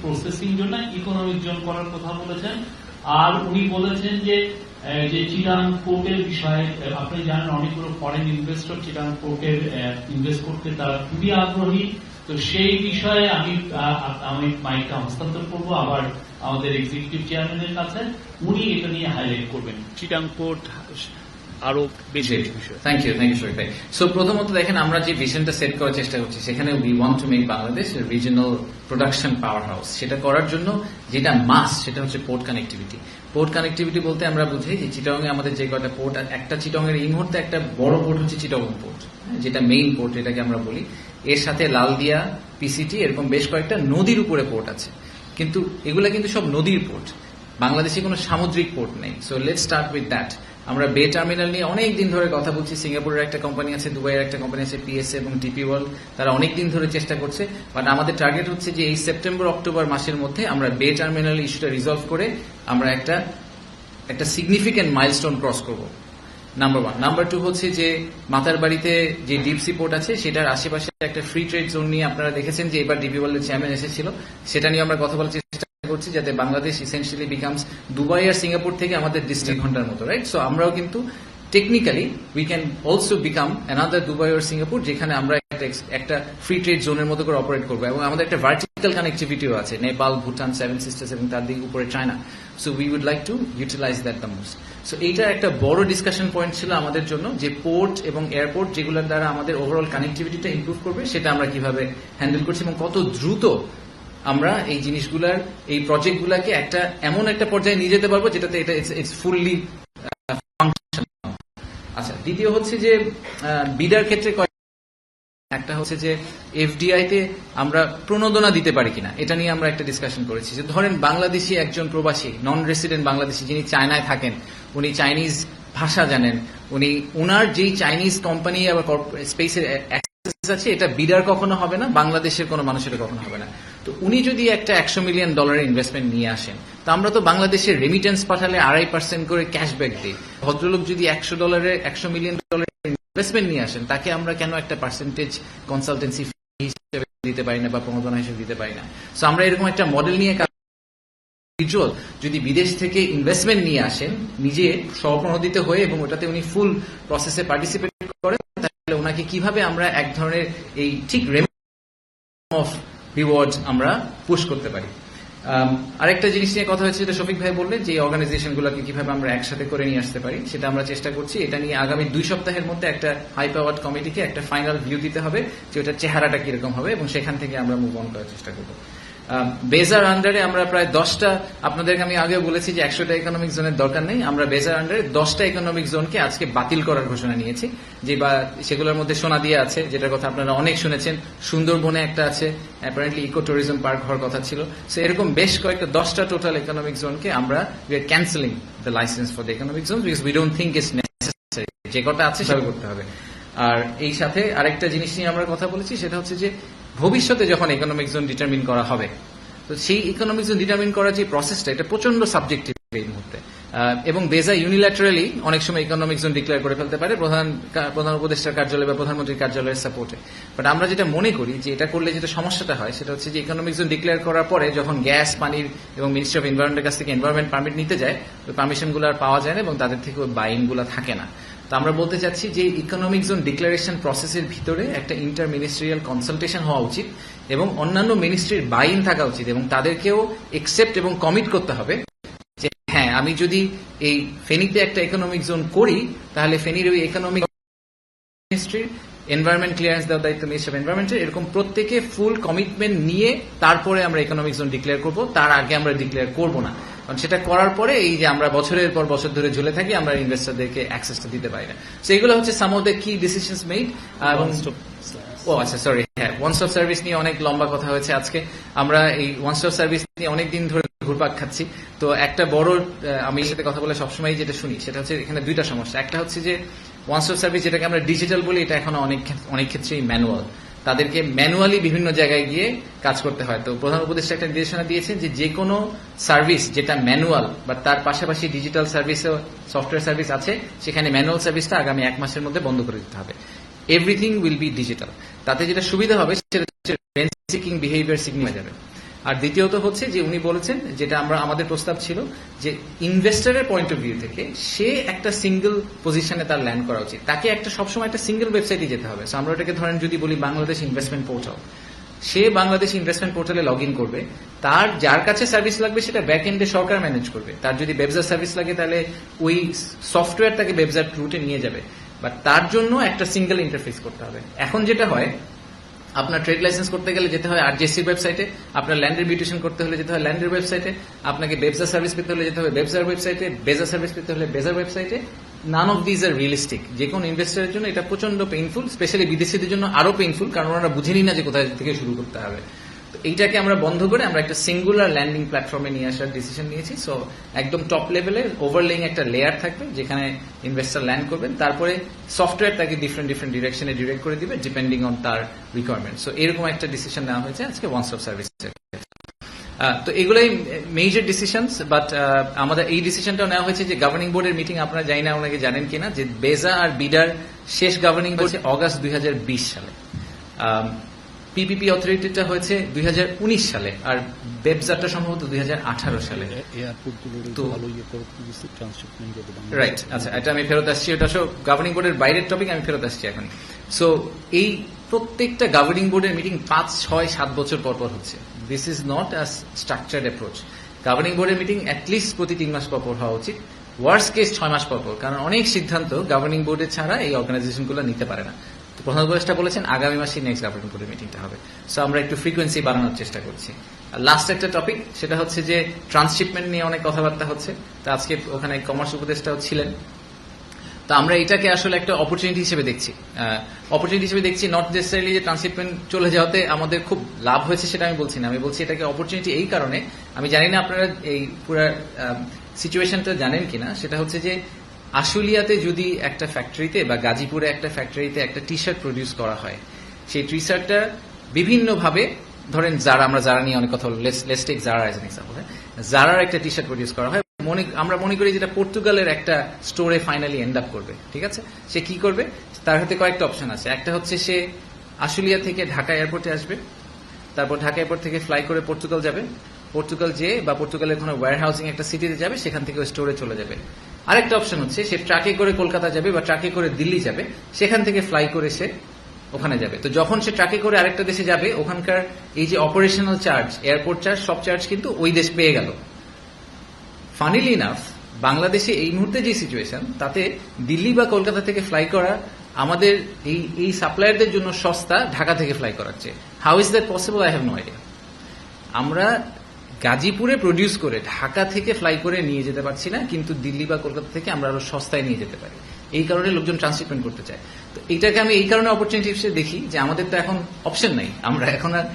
প্রসেসিং জন্য ইকোনমিক জোন করার কথা বলেছেন। আর উনি বলেছেন যে চিটাং পোর্টের বিষয়ে, আপনি জানেন অনেকগুলো ফরেন ইনভেস্টর চিটাং পোর্টের ইনভেস্ট করতে তারা খুবই আগ্রহী, তো সেই বিষয়ে আমি মাইকটা হস্তান্তর করবো আবার আমাদের এক্সিকিউটিভ চেয়ারম্যানের কাছে, উনি এটা নিয়ে হাইলাইট করবেন চিটাং পোর্ট আরো বেশি বিষয়। থ্যাংক ইউ শরীফ ভাই। সো প্রথমত দেখেন, আমরা যে ভিশনটা সেট করার চেষ্টা করছি সেখানে we want to make Bangladesh regional production power house. সেটা করার জন্য যেটা মাস্ট সেটা হচ্ছে পোর্ট কানেক্টিভিটি। পোর্ট কানেক্টিভিটি বলতে আমরা বুঝি যে চিটাগং এ আমাদের যে কয়টা পোর্ট, একটা চিটাগং এর এই মুহূর্তে একটা বড় পোর্ট হচ্ছে চিটাগং পোর্ট, যেটা মেইন পোর্ট এটাকে আমরা বলি। এর সাথে লালদিয়া, পিসিটি, এরকম বেশ কয়েকটা নদীর উপরে পোর্ট আছে, কিন্তু এগুলা কিন্তু সব নদীর পোর্ট, বাংলাদেশে কোনো সামুদ্রিক পোর্ট নেই। So let's start with that. আমরা বে টার্মিনাল নিয়ে অনেক দিন ধরে কথা বলছি, সিঙ্গাপুরের একটা কোম্পানি আছে, দুবাইয়ের একটা কোম্পানি আছে, পিএসএ এবং টিপি ওয়ার্ল্ড, তারা অনেক দিন ধরে চেষ্টা করছে, বাট আমাদের টার্গেট হচ্ছে যে এই সেপ্টেম্বর অক্টোবর মাসের মধ্যে আমরা বে টার্মিনাল ইস্যুটা রিজলভ করে আমরা একটা সিগনিফিক্যান্ট মাইলস্টোন ক্রস করব, নাম্বার 1। নাম্বার 2 হচ্ছে যে মাতার বাড়িতে যে ডিপ সি পোর্ট আছে সেটার আশেপাশে একটা ফ্রি ট্রেড জোন নিয়ে আপনারা দেখেছেন যে এবার ডিপি ওয়ার্ল্ডের চেয়ারম্যান এসেছিল, সেটা নিয়ে আমরা কথা বলার চেষ্টা করছি যাতে বাংলাদেশ ইসেনশিয়ালি বিকামস দুবাই আর সিঙ্গাপুর থেকে আমাদের ডিস্ট্রিক্ট ঘন্টার মতো, রাইট? সো আমরাও কিন্তু technically we can also become another Dubai আর সিঙ্গাপুর, যেখানে আমরা একটা ফ্রি ট্রেড জোনের মতো করে অপারেট করবো, এবং আমাদের একটা ভার্টিক্যাল কানেক্টিভিটিও আছে, নেপাল, ভুটান, 7 সিস্টার্স এবং তার দিকে উপরে China. So we would like to utilise that the most. So এইটা একটা বড় ডিসকাশন পয়েন্ট ছিল আমাদের জন্য, যে পোর্ট এবং এয়ারপোর্ট যেগুলোর দ্বারা আমাদের ওভারঅল কানেক্টিভিটিটা ইমপ্রুভ করবে সেটা আমরা কিভাবে হ্যান্ডেল করছি এবং কত দ্রুত আমরা এই জিনিসগুলার, এই প্রজেক্টগুলাকে এমন একটা পর্যায়ে নিয়ে যেতে পারবো যেটাতে এটা ইটস ফুললি ফাংশনাল। আচ্ছা, দ্বিতীয় হচ্ছে যে বিডার ক্ষেত্রে একটা হচ্ছে যে এফডিআই তে আমরা প্রণোদনা দিতে পারি কিনা, এটা নিয়ে আমরা একটা ডিসকাশন করেছি। যে ধরেন বাংলাদেশি একজন প্রবাসী, নন রেসিডেন্ট বাংলাদেশি, যিনি চায়নায় থাকেন, উনি চাইনিজ ভাষা জানেন, উনি ওনার যেই চাইনিজ কোম্পানি আবার স্পেসের অ্যাক্সেস আছে, এটা বিডার কখনো হবে না, বাংলাদেশের কোনো মানুষের কখনো হবে না। তো উনি যদি একটা $100 মিলিয়ন ইনভেস্টমেন্ট নিয়ে আসেন, তো আমরা তো বাংলাদেশের রেমিটেন্স পাঠালে 2.5% করে ক্যাশব্যাক দিই। ভদ্রলোক যদি $100 মিলিয়ন ইনভেস্টমেন্ট নিয়ে আসেন, তাকে আমরা কেন একটা পার্সেন্টেজ কনসালটেন্সি ফি হিসেবে দিতে পারি না বা প্রণোদনা হিসেবে দিতে পারি না? সো আমরা এরকম একটা মডেল নিয়ে ইন্ডিভিজুয়াল যদি বিদেশ থেকে ইনভেস্টমেন্ট নিয়ে আসেন, নিজে স্বপ্রণোদিত হয়ে এবং ওটাতে উনি ফুল প্রসেসে পার্টিসিপেট করেন, তাহলে ওনাকে কিভাবে আমরা এক ধরনের এই ঠিক অফ রিওয়ার্ড আমরা পুশ করতে পারি। আরেকটা জিনিস নিয়ে কথা হয়েছে, যেটা শফিক ভাই বললেন, যে অর্গানাইজেশন গুলোকে কিভাবে আমরা একসাথে করে নিয়ে আসতে পারি, সেটা আমরা চেষ্টা করছি। এটা নিয়ে আগামী 2 সপ্তাহের মধ্যে একটা হাই পাওয়ার্ড কমিটিকে একটা ফাইনাল ভিউ দিতে হবে যে ওটার চেহারাটা কিরকম হবে, এবং সেখান থেকে আমরা মুভ অন করার চেষ্টা করবো। বেজার আন্ডারে আমরা প্রায় 10টা, আপনাদেরকে আমি আগে বলেছি যে 100টা ইকোনমিক জোনের দরকার নেই, আমরা বেজার আন্ডারে 10টা ইকোনমিক জোনকে আজকে বাতিল করার ঘোষণা নিয়েছি। যে বা সেগুলোর মধ্যে সোনাদিয়া আছে, যেটার কথা আপনারা অনেক শুনেছেন, সুন্দরবনে একটা আছে, অ্যাপারেন্টলি ইকো ট্যুরিজম পার্ক হওয়ার কথা ছিল। সো এরকম বেশ কয়েকটা 10টা টোটাল ইকোনমিক জোনকে আমরা we are cancelling the licence for the economic zone, because we don't think it's necessary. যে কটা আছে সেটা করতে হবে। আর এই সাথে আরেকটা জিনিস নিয়ে আমরা কথা বলেছি, সেটা হচ্ছে যে ভবিষ্যতে যখন ইকোনমিক জোন ডিটারমিন করা হবে, তো সেই ইকোনমিক জোন ডিটারমিন করার যে প্রসেসটা, এটা প্রচন্ড সাবজেক্টিভ এই মুহূর্তে, এবং বেজা ইউনিল্যাটারালি অনেক সময় ইকোনমিক জোন ডিক্লেয়ার করে ফেলতে পারে প্রধান উপদেষ্টার কার্যালয় বা প্রধানমন্ত্রীর কার্যালয়ের সাপোর্টে। বাট আমরা যেটা মনে করি যে এটা করলে যেটা সমস্যাটা হয়, সেটা হচ্ছে যে ইকোনমিক জোন ডিক্লেয়ার করার পরে যখন গ্যাস, পানির এবং মিনিস্ট্রি অফ এনভায়রনমেন্টের কাছ থেকে এনভায়রনমেন্ট পারমিট নিতে যায়, ওই পারমিশনগুলো আর পাওয়া যায় না এবং তাদের থেকে ওই বাইনগুলো থাকে না। তো আমরা বলতে চাচ্ছি যে ইকোনমিক জোন ডিক্লারেশন প্রসেসের ভিতরে একটা ইন্টার মিনিস্ট্রিয়াল কনসালটেশন হওয়া উচিত এবং অন্যান্য মিনিস্ট্রির বাইন থাকা উচিত, এবং তাদেরকেও একসেপ্ট এবং কমিট করতে হবে যে হ্যাঁ, আমি যদি এই ফেনীতে একটা ইকোনমিক জোন করি, তাহলে ফেনীর ওই ইকোনমিক মিনিস্ট্রির এনভায়রনমেন্ট ক্লিয়ারেন্স দেওয়ার দায়িত্ব মিনিস্ট্রি অফ এনভায়রনমেন্টের, এরকম প্রত্যেকে ফুল কমিটমেন্ট নিয়ে তারপরে আমরা ইকোনমিক জোন ডিক্লেয়ার করব, তার আগে আমরা ডিক্লেয়ার করব না। কারণ সেটা করার পরে এই যে আমরা বছরের পর বছর ধরে ঝুলে থাকি, আমরা ইনভেস্টরদেরকে অ্যাক্সেসটা দিতে পারি না। সো এগুলো হচ্ছে সাম অফ দ্য কি ডিসিশনস মেড। এবং আচ্ছা সরি, হ্যাঁ, ওয়ান স্টপ সার্ভিস নিয়ে অনেক লম্বা কথা হয়েছে আজকে। আমরা এই ওয়ান স্টপ সার্ভিস নিয়ে অনেকদিন ধরে ঘুরপাক খাচ্ছি। তো একটা বড়, আমি সাথে কথা বলে সবসময় যেটা শুনি, সেটা হচ্ছে এখানে 2টা সমস্যা। একটা হচ্ছে যে ওয়ান স্টপ সার্ভিস, যেটাকে আমরা ডিজিটাল বলি, এটা এখন অনেক ক্ষেত্রেই ম্যানুয়াল। তাদেরকে ম্যানুয়ালি বিভিন্ন জায়গায় গিয়ে কাজ করতে হয়। তো প্রধান উপদেষ্টা একটা নির্দেশনা দিয়েছেন যে কোনো সার্ভিস যেটা ম্যানুয়াল বা তার পাশাপাশি ডিজিটাল সার্ভিসও সফটওয়্যার সার্ভিস আছে, সেখানে ম্যানুয়াল সার্ভিসটা আগামী 1 মাসের মধ্যে বন্ধ করে দিতে হবে। Everything will be digital. তাতে যেটা সুবিধা হবে সেটা হচ্ছে রেন্ট সিকিং বিহেভিয়ার সিগনিফাই যাবে। আর দ্বিতীয়ত হচ্ছে যে উনি বলেছেন, যেটা আমাদের প্রস্তাব ছিল, যে ইনভেস্টরের পয়েন্ট অফ ভিউ থেকে সে একটা সিঙ্গেল পজিশনে তার ল্যান্ড করা উচিত, তাকে একটা সবসময় একটা সিঙ্গেল ওয়েবসাইটে যেতে হবে। সো আমরা ওটাকে ধরেন যদি বলি বাংলাদেশ ইনভেস্টমেন্ট পোর্টাল, সে বাংলাদেশ ইনভেস্টমেন্ট পোর্টালে লগ ইন করবে, তার যার কাছে সার্ভিস লাগবে সেটা ব্যাক এন্ডে সরকার ম্যানেজ করবে। তার যদি ব্যবসার সার্ভিস লাগে, তাহলে ওই সফটওয়্যার তাকে ব্যবসার রুটে নিয়ে যাবে, বাট তার জন্য একটা সিঙ্গেল ইন্টারফেস করতে হবে। এখন যেটা হয়, আপনার ট্রেড লাইসেন্স করতে গেলে যেতে হয় আরজেসির ওয়েবসাইটে, আপনার ল্যান্ডের মিউটেশন করতে হলে যেতে হয় ল্যান্ডের ওয়েবসাইটে, আপনাকে ব্যবসা সার্ভিস পেতে হলে যেতে হবে ব্যবসার ওয়েবসাইটে, বেজা সার্ভিস পেতে হলে বেজার ওয়েবসাইটে। None of these are realistic. যে কোনো ইনভেস্টরের জন্য এটা প্রচন্ড পেইনফুল, স্পেশালি বিদেশিদের জন্য আরো পেইনফুল, কারণ ওনারা বুঝেনি না যে কোথায় থেকে শুরু করতে হবে। তো এইটাকে আমরা বন্ধ করে আমরা একটা সিঙ্গুলার ল্যান্ডিং প্ল্যাটফর্মে নিয়ে আসার ডিসিশন নিয়েছি। সো একদম টপ লেভেলে ওভারলেইং একটা লেয়ার থাকবে, যেখানে ইনভেস্টর ল্যান্ড করবেন, তারপরে সফটওয়্যার তাকে ডিফারেন্ট ডিরেকশনে ডিরেক্ট করে দিবে ডিপেন্ডিং অন তার রিকোয়ারমেন্ট। সো এরকম একটা ডিসিশন নেওয়া হয়েছে আজকে ওয়ান স্টপ সার্ভিসের। তো এগুলোই মেজর ডিসিশনস, বাট আমাদের এই ডিসিশনটাও নেওয়া হয়েছে যে গভর্নিং বোর্ডের মিটিং, আপনারা জানি না ওনাকে জানেন কিনা, যে বেজা আর বিডার শেষ গভর্নিং বোর্ড অগাস্ট 2020 সালে, পিপিপি অথরিটিটা হয়েছে 2019 সালে, আর বেবজাটা সম্ভবত 2018 সালে। রাইট, আচ্ছা, এটা আমি ফেরত আসছি, এটা গভর্নিং বোর্ডের বাইরের টপিক, আমি ফেরত আসছি এখন। সো এই প্রত্যেকটা গভর্নিং বোর্ডের মিটিং 5, 6, 7 বছর পর পর হচ্ছে। This is not a structured approach. Governing বোর্ডের মিটিং অ্যাটলিস্ট প্রতি 3 মাস পর পর হওয়া উচিত, ওয়ার্স্ট কেস 6 মাস পর পর, কারণ অনেক সিদ্ধান্ত গভর্নিং বোর্ডের ছাড়া এই অর্গানাইজেশনগুলো নিতে পারে না। প্রধান উপদেষ্টা বলেছেন আগামী মাসে নেক্সট গভর্নিং বোর্ডের মিটিংটা হবে। সো আমরা একটু ফ্রিকোয়েন্সি বাড়ানোর চেষ্টা করছি। লাস্ট একটা টপিক, সেটা হচ্ছে যে ট্রান্সশিপমেন্ট নিয়ে অনেক কথাবার্তা হচ্ছে। তো আজকে ওখানে কমার্স উপদেষ্টাও ছিলেন। তো আমরা এটাকে আসলে একটা অপরচুনিটি হিসেবে দেখছি, নট নেসেসারিলি যে ট্রান্সশিপমেন্ট চলে যাওয়াতে আমাদের খুব লাভ হয়েছে সেটা আমি বলছি না, আমি বলছি এটাকে অপরচুনিটি এই কারণে, আমি জানি না আপনারা এই পুরো সিচুয়েশনটা জানেন কিনা, সেটা হচ্ছে যে আশুলিয়াতে যদি একটা ফ্যাক্টরিতে বা গাজীপুরে একটা ফ্যাক্টরিতে একটা টি শার্ট প্রডিউস করা হয়, সেই টি শার্টটা বিভিন্নভাবে, ধরেন যারা, আমরা যারা নিয়ে অনেক কথা বলবো, লেটস টেক যারা অ্যাজ এন এক্সাম্পল, যারার একটা টি শার্ট প্রডিউস করা হয়, আমরা মনে করি যেটা পর্তুগালের একটা স্টোরে ফাইনালি এন্ড আপ করবে, ঠিক আছে? সে কি করবে, তার হাতে কয়েকটা অপশন আছে। একটা হচ্ছে সে আশুলিয়া থেকে ঢাকা এয়ারপোর্টে আসবে, তারপর ঢাকা এয়ারপোর্ট থেকে ফ্লাই করে পর্তুগাল যাবে, পর্তুগাল যেয়ে বা পর্তুগালের কোনো ওয়্যার হাউসিং একটা সিটিতে যাবে, সেখান থেকে স্টোরে চলে যাবে। আরেকটা অপশন হচ্ছে সে ট্রাকে করে কলকাতা যাবে বা ট্রাকে করে দিল্লি যাবে, সেখান থেকে ফ্লাই করে সে ওখানে যাবে। তো যখন সে ট্রাকে করে আরেকটা দেশে যাবে, ওখানকার এই যে অপারেশনাল চার্জ, এয়ারপোর্ট চার্জ, সব চার্জ কিন্তু ওই দেশ পেয়ে গেল। ফানিলি ইনাফ, বাংলাদেশে এই মুহূর্তে যে সিচুয়েশন, তাতে দিল্লি বা কলকাতা থেকে ফ্লাই করা আমাদের এই সাপ্লায়ারদের জন্য সস্তা ঢাকা থেকে ফ্লাই করার চেয়ে। How is that possible? I have no idea. আমরা গাজীপুরে প্রডিউস করে ঢাকা থেকে ফ্লাই করে নিয়ে যেতে পারছি না, কিন্তু দিল্লি বা কলকাতা থেকে আমরা আরো সস্তায় নিয়ে যেতে পারি। এই কারণে লোকজন ট্রান্সশিপমেন্ট করতে চায়। তো এইটাকে আমি এই কারণে অপরচুনিটি হিসেবে দেখি যে আমাদের তো এখন অপশন নাই, আমরা এখন আর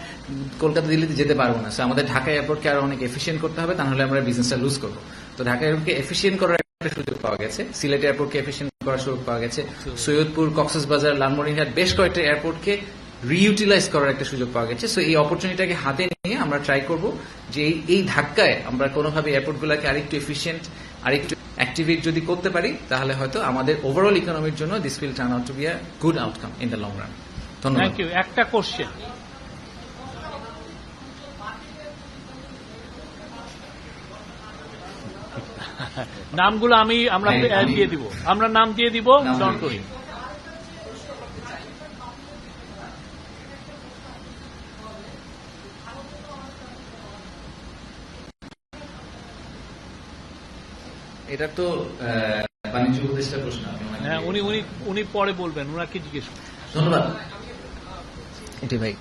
কলকাতা দিল্লিতে যেতে পারবো না। আমাদের ঢাকা এয়ারপোর্টকে আরো অনেক এফিসিয়েন্ট করতে হবে, তাহলে আমরা বিজনেসটা লুজ করবো। তো ঢাকা এয়ারপোর্টকে এফিসিয়েন্ট করার একটা সুযোগ পাওয়া গেছে, সিলেট এয়ারপোর্টকে এফিসিয়েন্ট করার সুযোগ পাওয়া গেছে, সৈয়দপুর, কক্সবাজার, লালমনিরহাট, বেশ কয়েকটা এয়ারপোর্টকে রিইউটিলাইজ করার একটা সুযোগ পাওয়া গেছে। সো এই অপরচুনিটিটাকে হাতে নিয়ে আমরা ট্রাই করব যে এই ধাক্কায় আমরা কোনোভাবে এয়ারপোর্টগুলোকে আরেকটু এফিসিয়েন্ট, আরেকটু অ্যাক্টিভেট যদি করতে পারি, তাহলে হয়তো আমাদের ওভারঅল ইকোনমির জন্য this will turn out to be a good outcome in the long run. ধন্যবাদ। Thank you. একটা কোশ্চেন, নামগুলো আমরা দিয়ে দিব, আমরা নাম দিয়ে দিব, ডোন্ট ওয়ারি। এটা তো বাণিজ্য উপদেষ্টার প্রশ্ন। হ্যাঁ, উনি পরে বলবেন, ওনাকে জিজ্ঞেস করুন। ধন্যবাদ। এটি ভাই,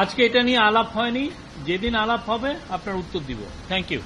আজকে এটা নিয়ে আলাপ হয়নি, যেদিন আলাপ হবে আপনার উত্তর দিব। Thank you.